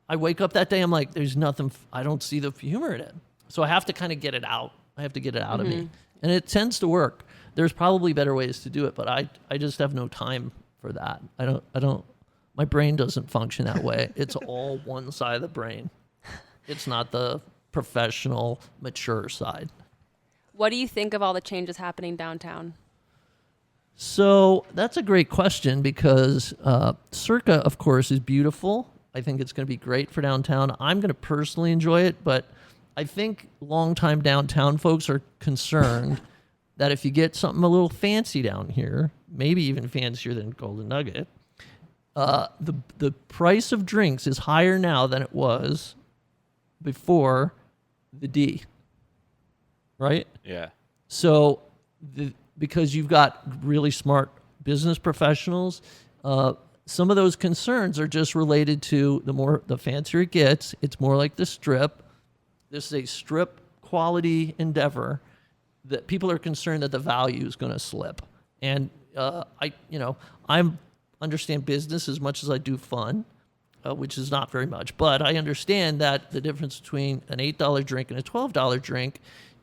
I wake up that day, I'm like, there's nothing, I don't see the humor in it. So I have to kind of get it out. I have to get it out of me. And it tends to work. There's probably better ways to do it, but I just have no time for that. I don't, my brain doesn't function that way. It's all one side of the brain. It's not the professional, mature side. What do you think of all the changes happening downtown? So that's a great question, because Circa, of course, is beautiful. I think it's going to be great for downtown. I'm going to personally enjoy it, but I think longtime downtown folks are concerned that if you get something a little fancy down here, maybe even fancier than Golden Nugget, the price of drinks is higher now than it was before the D, right? Yeah. So because you've got really smart business professionals, some of those concerns are just related to the fancier it gets, it's more like the Strip. This is a Strip quality endeavor that people are concerned that the value is going to slip. And I understand business as much as I do fun, which is not very much. But I understand that the difference between an $8 drink and a $12 drink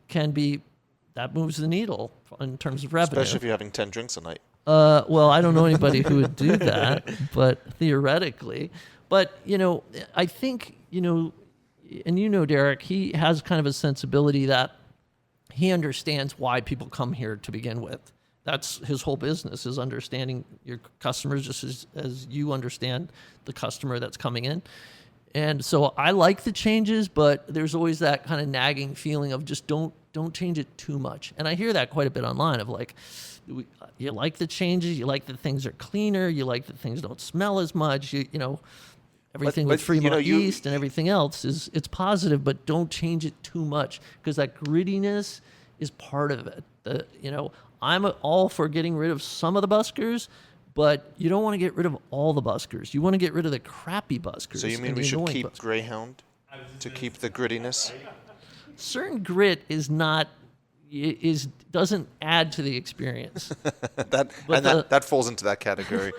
that moves the needle in terms of revenue. Especially if you're having 10 drinks a night. Well, I don't know anybody who would do that, but theoretically. But, I think, and Derek, he has kind of a sensibility that he understands why people come here to begin with. That's his whole business, is understanding your customers just as you understand the customer that's coming in. And so I like the changes, but there's always that kind of nagging feeling of just don't change it too much. And I hear that quite a bit online of like, you like the changes, you like that things are cleaner, you like that things don't smell as much, everything with Fremont East and everything else it's positive, but don't change it too much, because that grittiness is part of it. I'm all for getting rid of some of the buskers, but you don't want to get rid of all the buskers. You want to get rid of the crappy buskers. So you mean we should keep Greyhound to keep the grittiness? Certain grit doesn't add to the experience. that falls into that category.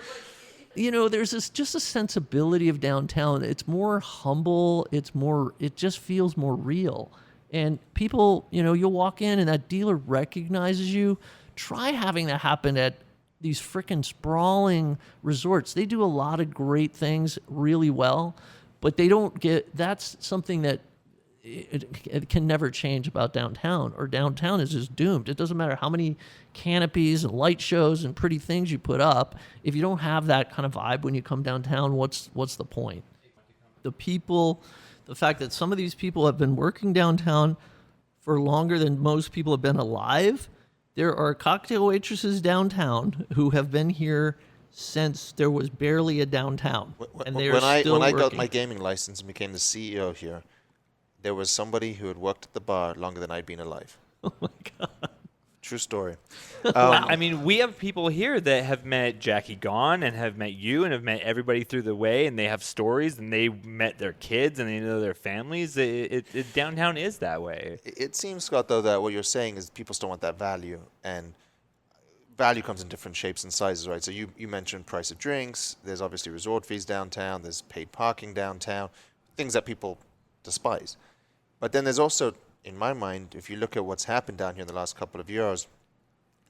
There's just a sensibility of downtown. It's more humble. It just feels more real. And people, you'll walk in and that dealer recognizes you. Try having that happen at these frickin' sprawling resorts. They do a lot of great things really well, but that's something that it can never change about downtown, or downtown is just doomed. It doesn't matter how many canopies and light shows and pretty things you put up. If you don't have that kind of vibe when you come downtown, what's the point? The people, the fact that some of these people have been working downtown for longer than most people have been alive. There are cocktail waitresses downtown who have been here since there was barely a downtown, and they are still working. When I got my gaming license and became the CEO here, there was somebody who had worked at the bar longer than I'd been alive. Oh my God. True story. I mean, we have people here that have met Jackie Gone and have met you and have met everybody through the way, and they have stories, and they met their kids and they know their families. Downtown is that way. It seems, Scott, though, that what you're saying is people still want that value, and value comes in different shapes and sizes, right? So you mentioned price of drinks. There's obviously resort fees downtown. There's paid parking downtown, things that people despise. But then there's also, in my mind, if you look at what's happened down here in the last couple of years,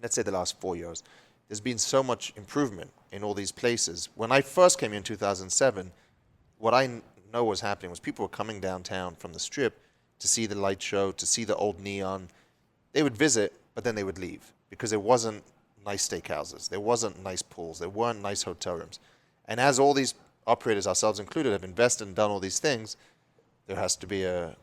let's say the last 4 years, there's been so much improvement in all these places. When I first came here in 2007, what I know was happening was people were coming downtown from the Strip to see the light show, to see the old neon. They would visit, but then they would leave because there wasn't nice steakhouses, there wasn't nice pools, there weren't nice hotel rooms. And as all these operators, ourselves included, have invested and done all these things, there has to be a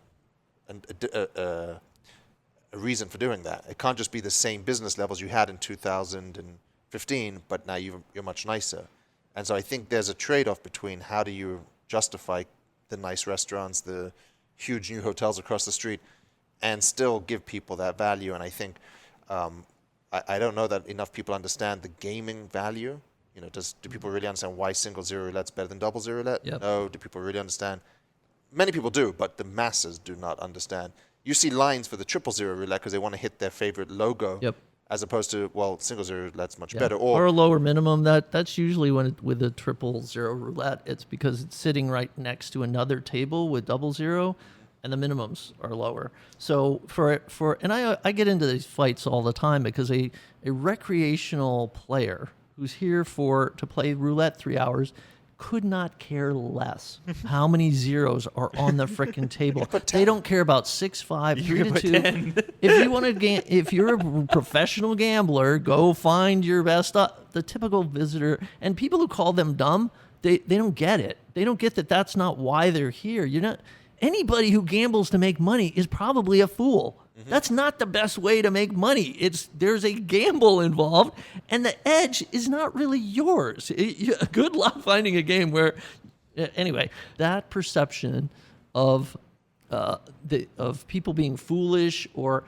reason for doing that. It can't just be the same business levels you had in 2015, but now you're much nicer. And so I think there's a trade-off between how do you justify the nice restaurants, the huge new hotels across the street, and still give people that value. And I think I don't know that enough people understand the gaming value. You know, do people really understand why single zero roulette's better than double zero roulette? Yep. No. Do people really understand? Many people do, but the masses do not understand. You see lines for the triple zero roulette because they want to hit their favorite logo. Yep. As opposed to, well, single zero roulette's much Yeah. better. Or a lower minimum. That's usually with a triple zero roulette. It's because it's sitting right next to another table with double zero, and the minimums are lower. So and I get into these fights all the time because a recreational player who's here to play roulette 3 hours could not care less how many zeros are on the frickin' table. They don't care about 6, 5, 3 to 2. If you're a professional gambler, go find your best. The typical visitor and people who call them dumb, they don't get it. They don't get that. That's not why they're here. Anybody who gambles to make money is probably a fool. Mm-hmm. That's not the best way to make money. There's a gamble involved, and the edge is not really yours. Good luck finding a game where, anyway, that perception of people being foolish or,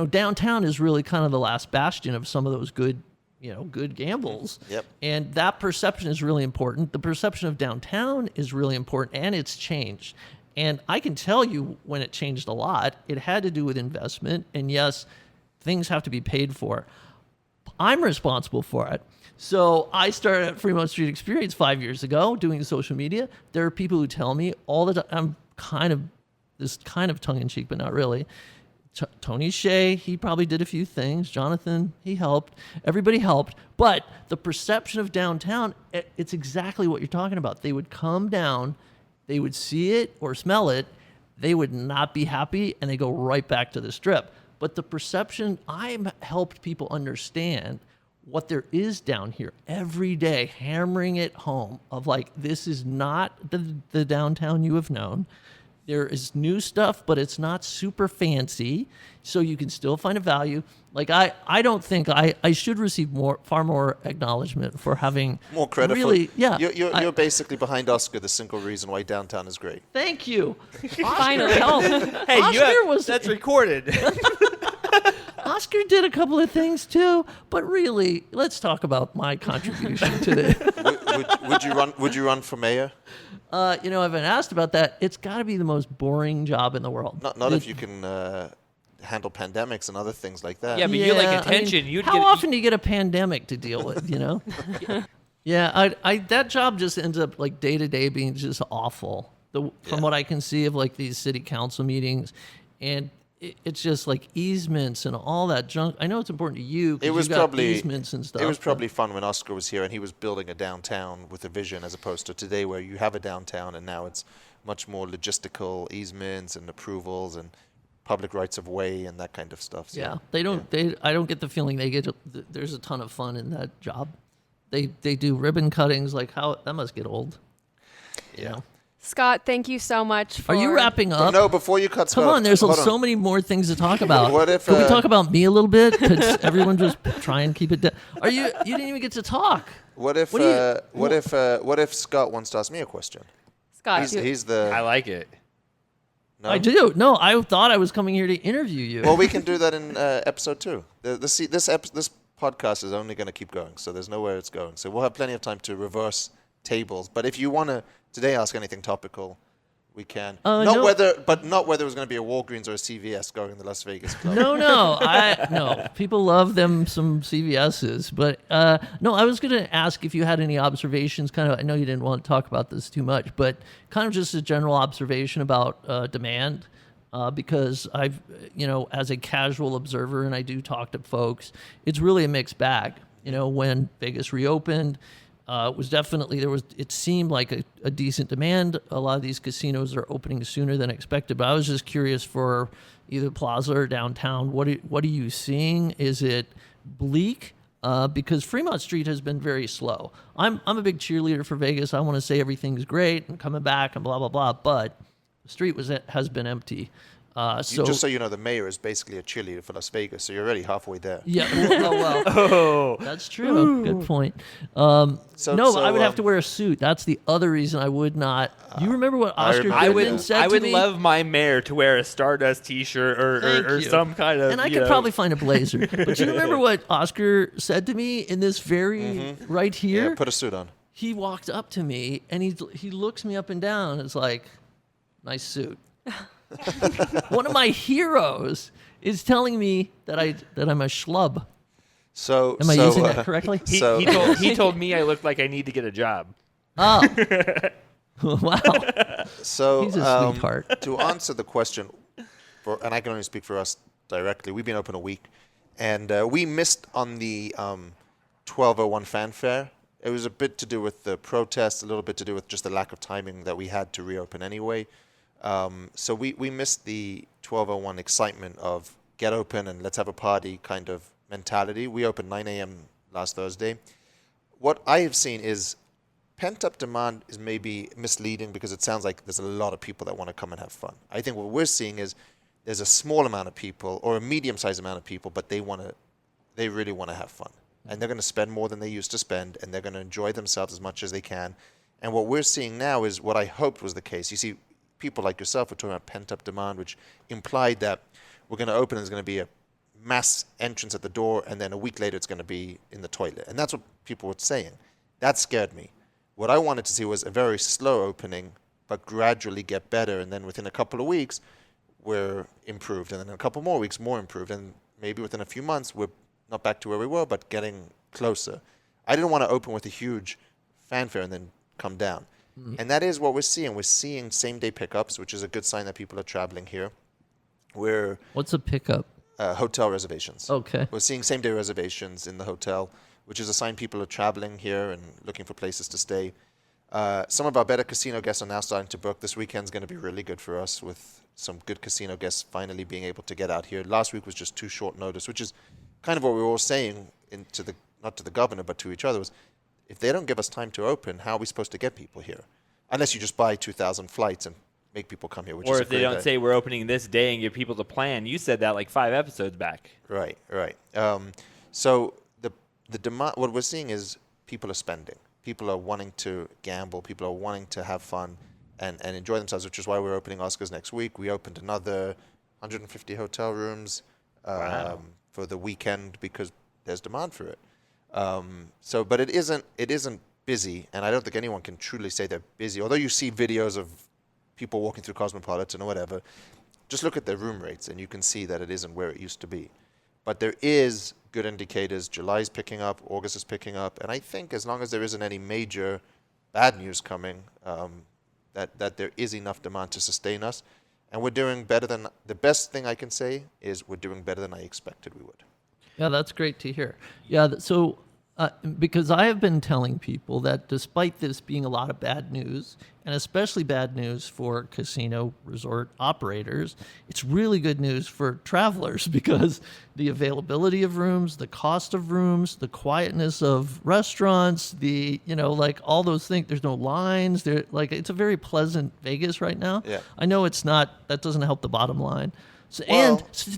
downtown is really kind of the last bastion of some of those good gambles. Yep. And that perception is really important. The perception of downtown is really important, and it's changed. And I can tell you when it changed a lot, it had to do with investment. And yes, things have to be paid for. I'm responsible for it. So I started at Fremont Street Experience 5 years ago doing social media. There are people who tell me all the time, I'm kind of tongue-in-cheek, but not really. Tony Shea, he probably did a few things. Jonathan, he helped. Everybody helped. But the perception of downtown, it's exactly what you're talking about. They would come down, they would see it or smell it, they would not be happy, and they go right back to the Strip. But the perception, I've helped people understand what there is down here every day, hammering it home of like, this is not the downtown you have known. There is new stuff, but it's not super fancy, so you can still find a value. Like I don't think I should receive far more acknowledgement for having more credit. Really, yeah. You're basically behind Oscar, the single reason why downtown is great. Thank you. Finally. Hey, Oscar that's recorded. Oscar did a couple of things too, but really, let's talk about my contribution today. Would you run for mayor? I've been asked about that. It's got to be the most boring job in the world. Not if you can handle pandemics and other things like that. Yeah, but you like attention. How often do you get a pandemic to deal with? Yeah, that job just ends up like day to day being just awful. From what I can see of like these city council meetings, and it's just like easements and all that junk. I know it's important to you because you've got easements and stuff. It was probably fun when Oscar was here and he was building a downtown with a vision, as opposed to today where you have a downtown and now it's much more logistical easements and approvals and public rights of way and that kind of stuff. So, yeah, they don't. I don't get the feeling they get. There's a ton of fun in that job. They do ribbon cuttings. Like that must get old. Yeah. Scott, thank you so much for... Are you wrapping up? No, before you cut Scott... Come on, there's so many more things to talk about. What if... Can we talk about me a little bit? Could everyone just try and keep it down? You didn't even get to talk. What if Scott wants to ask me a question? Scott, he's the... I like it. No? I do. No, I thought I was coming here to interview you. Well, we can do that in episode 2. This podcast is only going to keep going, so there's nowhere it's going. So we'll have plenty of time to reverse tables. But if you want to today ask anything topical, we can. Not whether it was going to be a Walgreens or a CVS going in the Las Vegas club. No. People love them some CVS's, but no. I was going to ask if you had any observations. Kind of. I know you didn't want to talk about this too much, but kind of just a general observation about demand because I've, as a casual observer, and I do talk to folks, it's really a mixed bag. When Vegas reopened, it was definitely, it seemed like a decent demand. A lot of these casinos are opening sooner than expected, but I was just curious for either Plaza or downtown, what are you seeing? Is it bleak? Because Fremont Street has been very slow. I'm a big cheerleader for Vegas. I want to say everything's great and coming back and blah, blah, blah, but the street has been empty. Just so you know, the mayor is basically a cheerleader for Las Vegas, so you're already halfway there. Yeah, well, that's true. Ooh. Good point. I would have to wear a suit. That's the other reason I would not. You remember what Oscar Goodman said to me? I would love my mayor to wear a Stardust T-shirt or some kind of. And I could probably find a blazer. But you remember what Oscar said to me in this very right here? Yeah, put a suit on. He walked up to me and he looks me up and down. And it's like, nice suit. One of my heroes is telling me that I'm a schlub. Am I using that correctly? He told me I looked like I need to get a job. Oh, wow. So he's a sweetheart. To answer the question, and I can only speak for us directly. We've been open a week, and we missed on the 12:01 fanfare. It was a bit to do with the protests, a little bit to do with just the lack of timing that we had to reopen anyway. So we missed the 12:01 excitement of get open and let's have a party kind of mentality. We opened 9 a.m. last Thursday. What I have seen is pent-up demand is maybe misleading because it sounds like there's a lot of people that want to come and have fun. I think what we're seeing is there's a small amount of people or a medium-sized amount of people, but they really want to have fun. And they're going to spend more than they used to spend, and they're going to enjoy themselves as much as they can. And what we're seeing now is what I hoped was the case. You see, people like yourself were talking about pent-up demand, which implied that we're going to open and there's going to be a mass entrance at the door, and then a week later it's going to be in the toilet. And that's what people were saying. That scared me. What I wanted to see was a very slow opening, but gradually get better, and then within a couple of weeks, we're improved, and then in a couple more weeks, more improved, and maybe within a few months, we're not back to where we were, but getting closer. I didn't want to open with a huge fanfare and then come down. And that is what we're seeing. We're seeing same-day pickups, which is a good sign that people are traveling here. What's a pickup? Hotel reservations. Okay. We're seeing same-day reservations in the hotel, which is a sign people are traveling here and looking for places to stay. Some of our better casino guests are now starting to book. This weekend's going to be really good for us with some good casino guests finally being able to get out here. Last week was just too short notice, which is kind of what we were all saying not to the governor, but to each other, was if they don't give us time to open, how are we supposed to get people here? Unless you just buy 2,000 flights and make people come here, or if they don't say we're opening this day and give people the plan. You said that like 5 episodes back. Right. So the demand, what we're seeing is people are spending. People are wanting to gamble. People are wanting to have fun and enjoy themselves, which is why we're opening Oscars next week. We opened another 150 hotel rooms for the weekend because there's demand for it. But it isn't busy, and I don't think anyone can truly say they're busy. Although you see videos of people walking through Cosmopolitan or whatever, just look at their room rates, and you can see that it isn't where it used to be. But there is good indicators. July's picking up, August is picking up, and I think as long as there isn't any major bad news coming, that there is enough demand to sustain us, and we're doing better than. The best thing I can say is we're doing better than I expected we would. Yeah, that's great to hear. Yeah, so because I have been telling people that despite this being a lot of bad news, and especially bad news for casino resort operators, it's really good news for travelers because the availability of rooms, the cost of rooms, the quietness of restaurants, all those things. There's no lines. It's a very pleasant Vegas right now. Yeah. I know it's not. That doesn't help the bottom line. So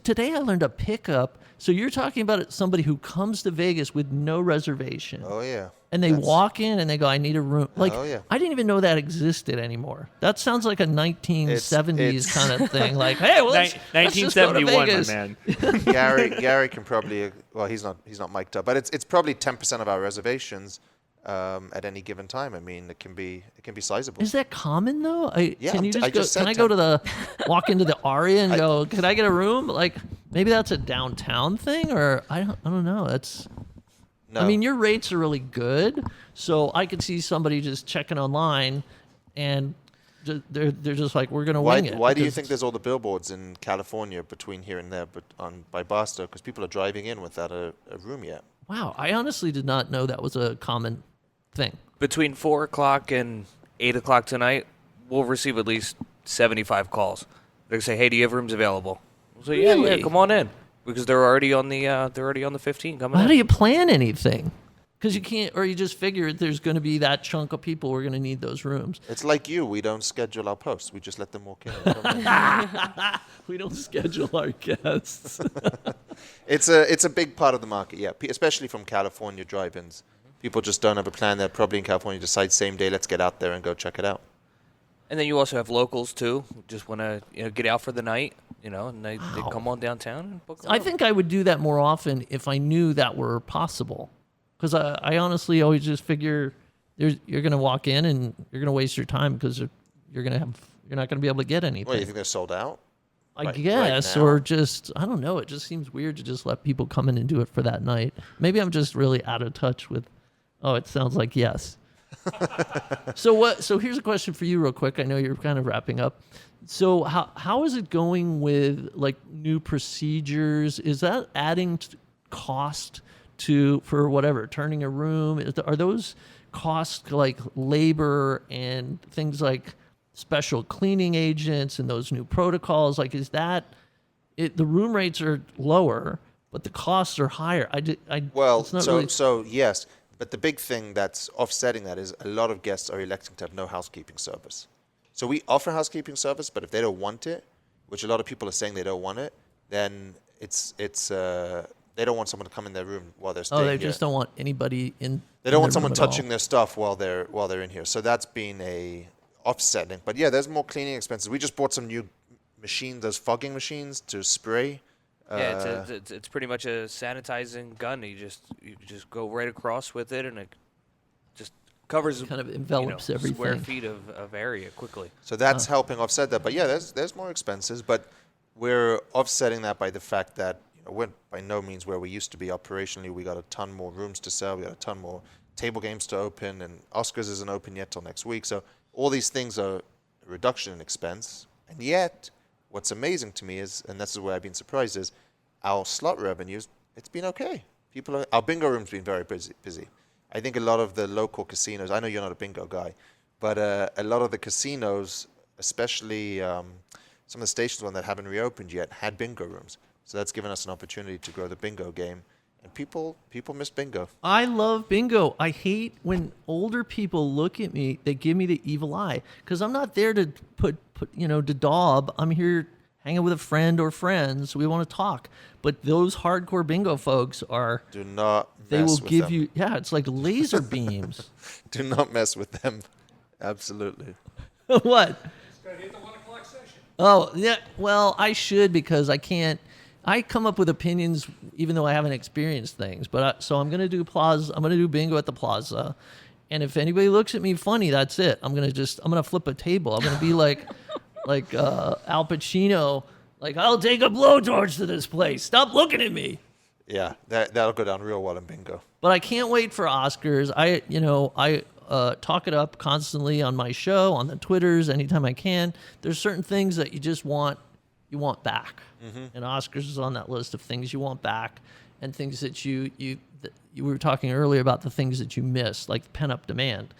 today I learned a pickup. So you're talking about somebody who comes to Vegas with no reservation. Oh, yeah. And they walk in and they go, I need a room. Oh, yeah. I didn't even know that existed anymore. That sounds like a 1970s kind of thing. Like, hey, well, let's 1971, just go to Vegas. Gary can probably, he's not mic'd up, but it's probably 10% of our reservations at any given time. I mean, it can be sizable. Is that common though? Can I go to walk into the Aria and go, can I get a room? Like maybe that's a downtown thing, or I don't know. No. I mean, your rates are really good, so I could see somebody just checking online and they're just like, we're gonna wing it. Why do you think there's all the billboards in California between here and there, but by Barstow? Because people are driving in without a room yet. Wow, I honestly did not know that was a common thing. Between 4 o'clock and 8 o'clock tonight, we'll receive at least 75 calls. They say, "Hey, do you have rooms available?" We'll say, "Yeah, Really? come on in," because they're already on the 15 coming. How in. do you plan anything? Because you can't, or you just figure there's going to be that chunk of people who are going to need those rooms. It's like you. We don't schedule our posts. We just let them walk in. We don't schedule our guests. It's a big part of the market, yeah. Especially from California drive-ins. People just don't have a plan. They're probably in California. Decide same day, let's get out there and go check it out. And then you also have locals too, who just want to get out for the night, and they come on downtown and book. I think I would do that more often if I knew that were possible. Because I honestly always just figure you're going to walk in and you're going to waste your time because you're not going to be able to get anything. Well, you think they're sold out? I guess, now? or just, I don't know. It just seems weird to just let people come in and do it for that night. Maybe I'm just really out of touch with, it sounds like yes. So here's a question for you real quick. I know you're kind of wrapping up. So how is it going with like new procedures? Is that adding cost for whatever, turning a room? Are those costs like labor and things like special cleaning agents and those new protocols? Like, is that it? The room rates are lower, but the costs are higher. So yes, but the big thing that's offsetting that is a lot of guests are electing to have no housekeeping service. So we offer housekeeping service, but if they don't want it, which a lot of people are saying they don't want it, then it's they don't want someone to come in their room while they're staying here. Oh, they just don't want anybody in. They don't want someone touching their stuff while they're in here. So that's been a offsetting. But yeah, there's more cleaning expenses. We just bought some new machines, those fogging machines to spray. Yeah, it's pretty much a sanitizing gun. You just go right across with it, and it just covers kind of envelops everything. Square feet of area quickly. So that's helping offset that. But yeah, there's more expenses, but we're offsetting that by the fact that we're by no means where we used to be operationally. We got a ton more rooms to sell. We got a ton more table games to open, and Oscars isn't open yet till next week. So all these things are a reduction in expense. And yet, what's amazing to me is, and this is where I've been surprised, is our slot revenues, it's been okay. Our bingo room's been very busy. I think a lot of the local casinos, I know you're not a bingo guy, but a lot of the casinos, especially some of the stations one that haven't reopened yet, had bingo rooms. So that's given us an opportunity to grow the bingo game. And people miss bingo. I love bingo. I hate when older people look at me, they give me the evil eye. Because I'm not there to put to daub. I'm here hanging with a friend or friends. We want to talk. But those hardcore bingo folks are... Do not mess They will with give them. you... Yeah, it's like laser beams. Do not mess with them. Absolutely. What? Oh, yeah. Well, I should because I can't... I come up with opinions even though I haven't experienced things. So I'm going to do plaza. I'm going to do bingo at the plaza. And if anybody looks at me funny, that's it. I'm going to flip a table. I'm going to be like Al Pacino, like, I'll take a blowtorch to this place. Stop looking at me. Yeah, that'll go down real well in bingo. But I can't wait for Oscars. I talk it up constantly on my show, on the Twitters, anytime I can. There's certain things that you just want back. Mm-hmm. And Oscars is on that list of things you want back, and things that you were talking earlier about, the things that you miss, like pent-up demand.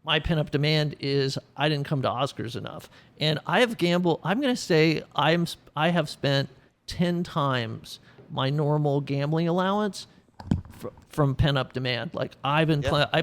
My pent-up demand is I didn't come to Oscars enough. And I have gambled. I'm going to say I have spent 10 times my normal gambling allowance from pent-up demand. Like I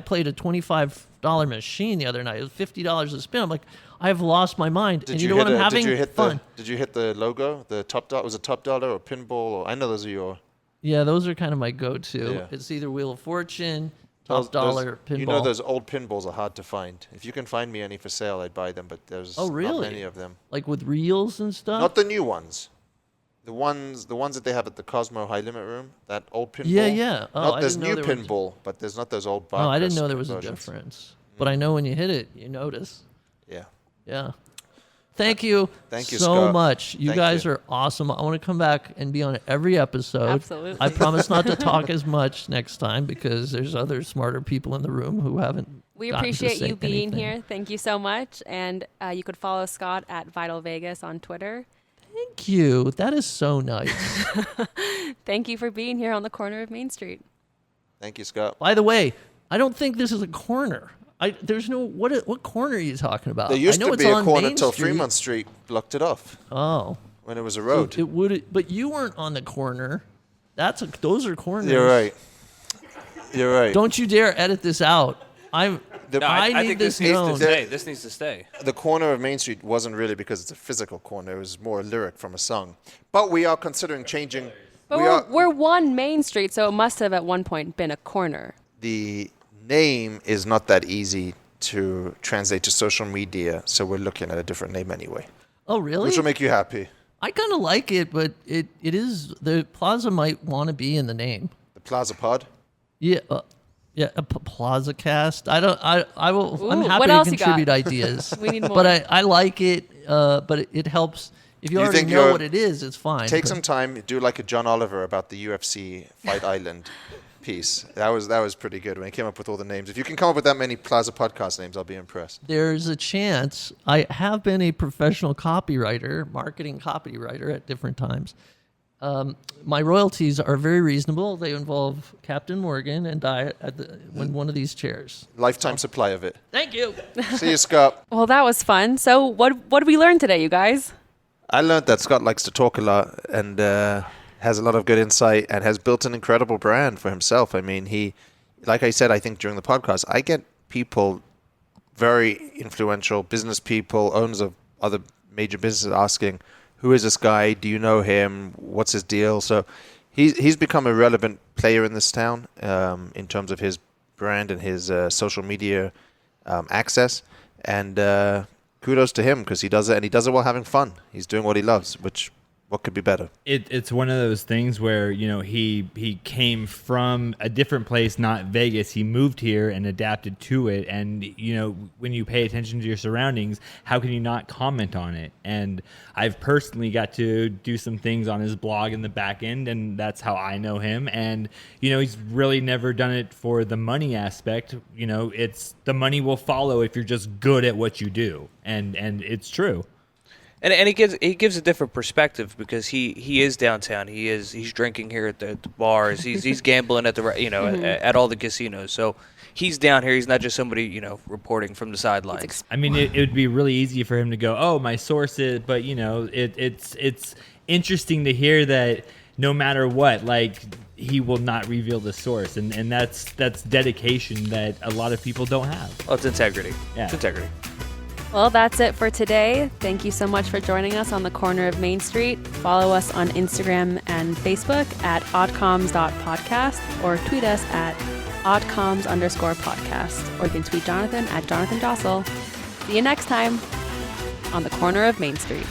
played a $25 machine the other night. It was $50 a spin. I'm like, I've lost my mind. Did and you know what? I'm having fun. Did you hit the logo? The top dollar? Was it top dollar or pinball? I know those are your... Yeah, those are kind of my go-to. Yeah. It's either Wheel of Fortune, top dollar, pinball. You know those old pinballs are hard to find. If you can find me any for sale, I'd buy them, but there's not many of them. Like with reels and stuff? Not the new ones. The ones that they have at the Cosmo High Limit Room, that old pinball. Yeah. Oh, there's new pinball, but there's not those old bar. Oh, I didn't know there was a difference. But I know when you hit it, you notice. Yeah. Thank you. Thank you so Scott. much. You guys are awesome. I want to come back and be on every episode. Absolutely. I promise not to talk as much next time because there's other smarter people in the room who haven't We gotten to appreciate say you being anything. here. Thank you so much. And you could follow Scott at Vital Vegas on Twitter. Thank you. That is so nice. Thank you for being here on the corner of Main Street. Thank you, Scott. By the way, I don't think this is a corner. There's no what corner are you talking about? There used I know to it's be a on corner Main till Street. Fremont Street blocked it off Oh, when it was a so road. it would. But you weren't on the corner. Those are corners. You're right. You're right. Don't you dare edit this out. I No, I need think this this needs to known. stay. This needs to stay. The corner of Main Street wasn't really because it's a physical corner. It was more a lyric from a song. But we are considering changing. But we're one Main Street, so it must have at one point been a corner. The name is not that easy to translate to social media, so we're looking at a different name anyway, Oh, really? which will make you happy. I kind of like it, but it is the plaza might want to be in the name. The Plaza Pod. Yeah, a Plaza Cast. I don't. I will. I'm Ooh, happy what to else you got? contribute ideas. We need more. But I like it. But it helps if you already think know you're- what it is. It's fine. Take but- some time, do like a John Oliver about the UFC Fight Island piece. That was pretty good when he came up with all the names. If you can come up with that many Plaza Podcast names, I'll be impressed. There's a chance. I have been a professional copywriter, marketing copywriter at different times. My royalties are very reasonable. They involve Captain Morgan and diet when one of these chairs. Lifetime supply of it. Thank you. See you, Scott. Well, that was fun. So what did we learn today, you guys? I learned that Scott likes to talk a lot and has a lot of good insight and has built an incredible brand for himself. I mean, like I said, I think during the podcast, I get people, very influential business people, owners of other major businesses asking, who is this guy? Do you know him? What's his deal? So he's become a relevant player in this town in terms of his brand and his social media access. And kudos to him because he does it, and he does it while having fun. He's doing what he loves, which what could be better? It's one of those things where, he came from a different place, not Vegas. He moved here and adapted to it. And, when you pay attention to your surroundings, how can you not comment on it? And I've personally got to do some things on his blog in the back end, and that's how I know him. And, he's really never done it for the money aspect. It's the money will follow if you're just good at what you do. And it's true. And he gives a different perspective because he is downtown. He's drinking here at the bars. He's gambling at the at all the casinos. So he's down here. He's not just somebody reporting from the sidelines. I mean, it would be really easy for him to go, oh, my source is, but it's interesting to hear that no matter what, like he will not reveal the source, and that's dedication that a lot of people don't have. Oh, it's integrity. Yeah. It's integrity. Well, that's it for today. Thank you so much for joining us on the corner of Main Street. Follow us on Instagram and Facebook at oddcoms.podcast or tweet us at oddcoms_podcast. Or you can tweet Jonathan at Jonathan Jossel. See you next time on the corner of Main Street.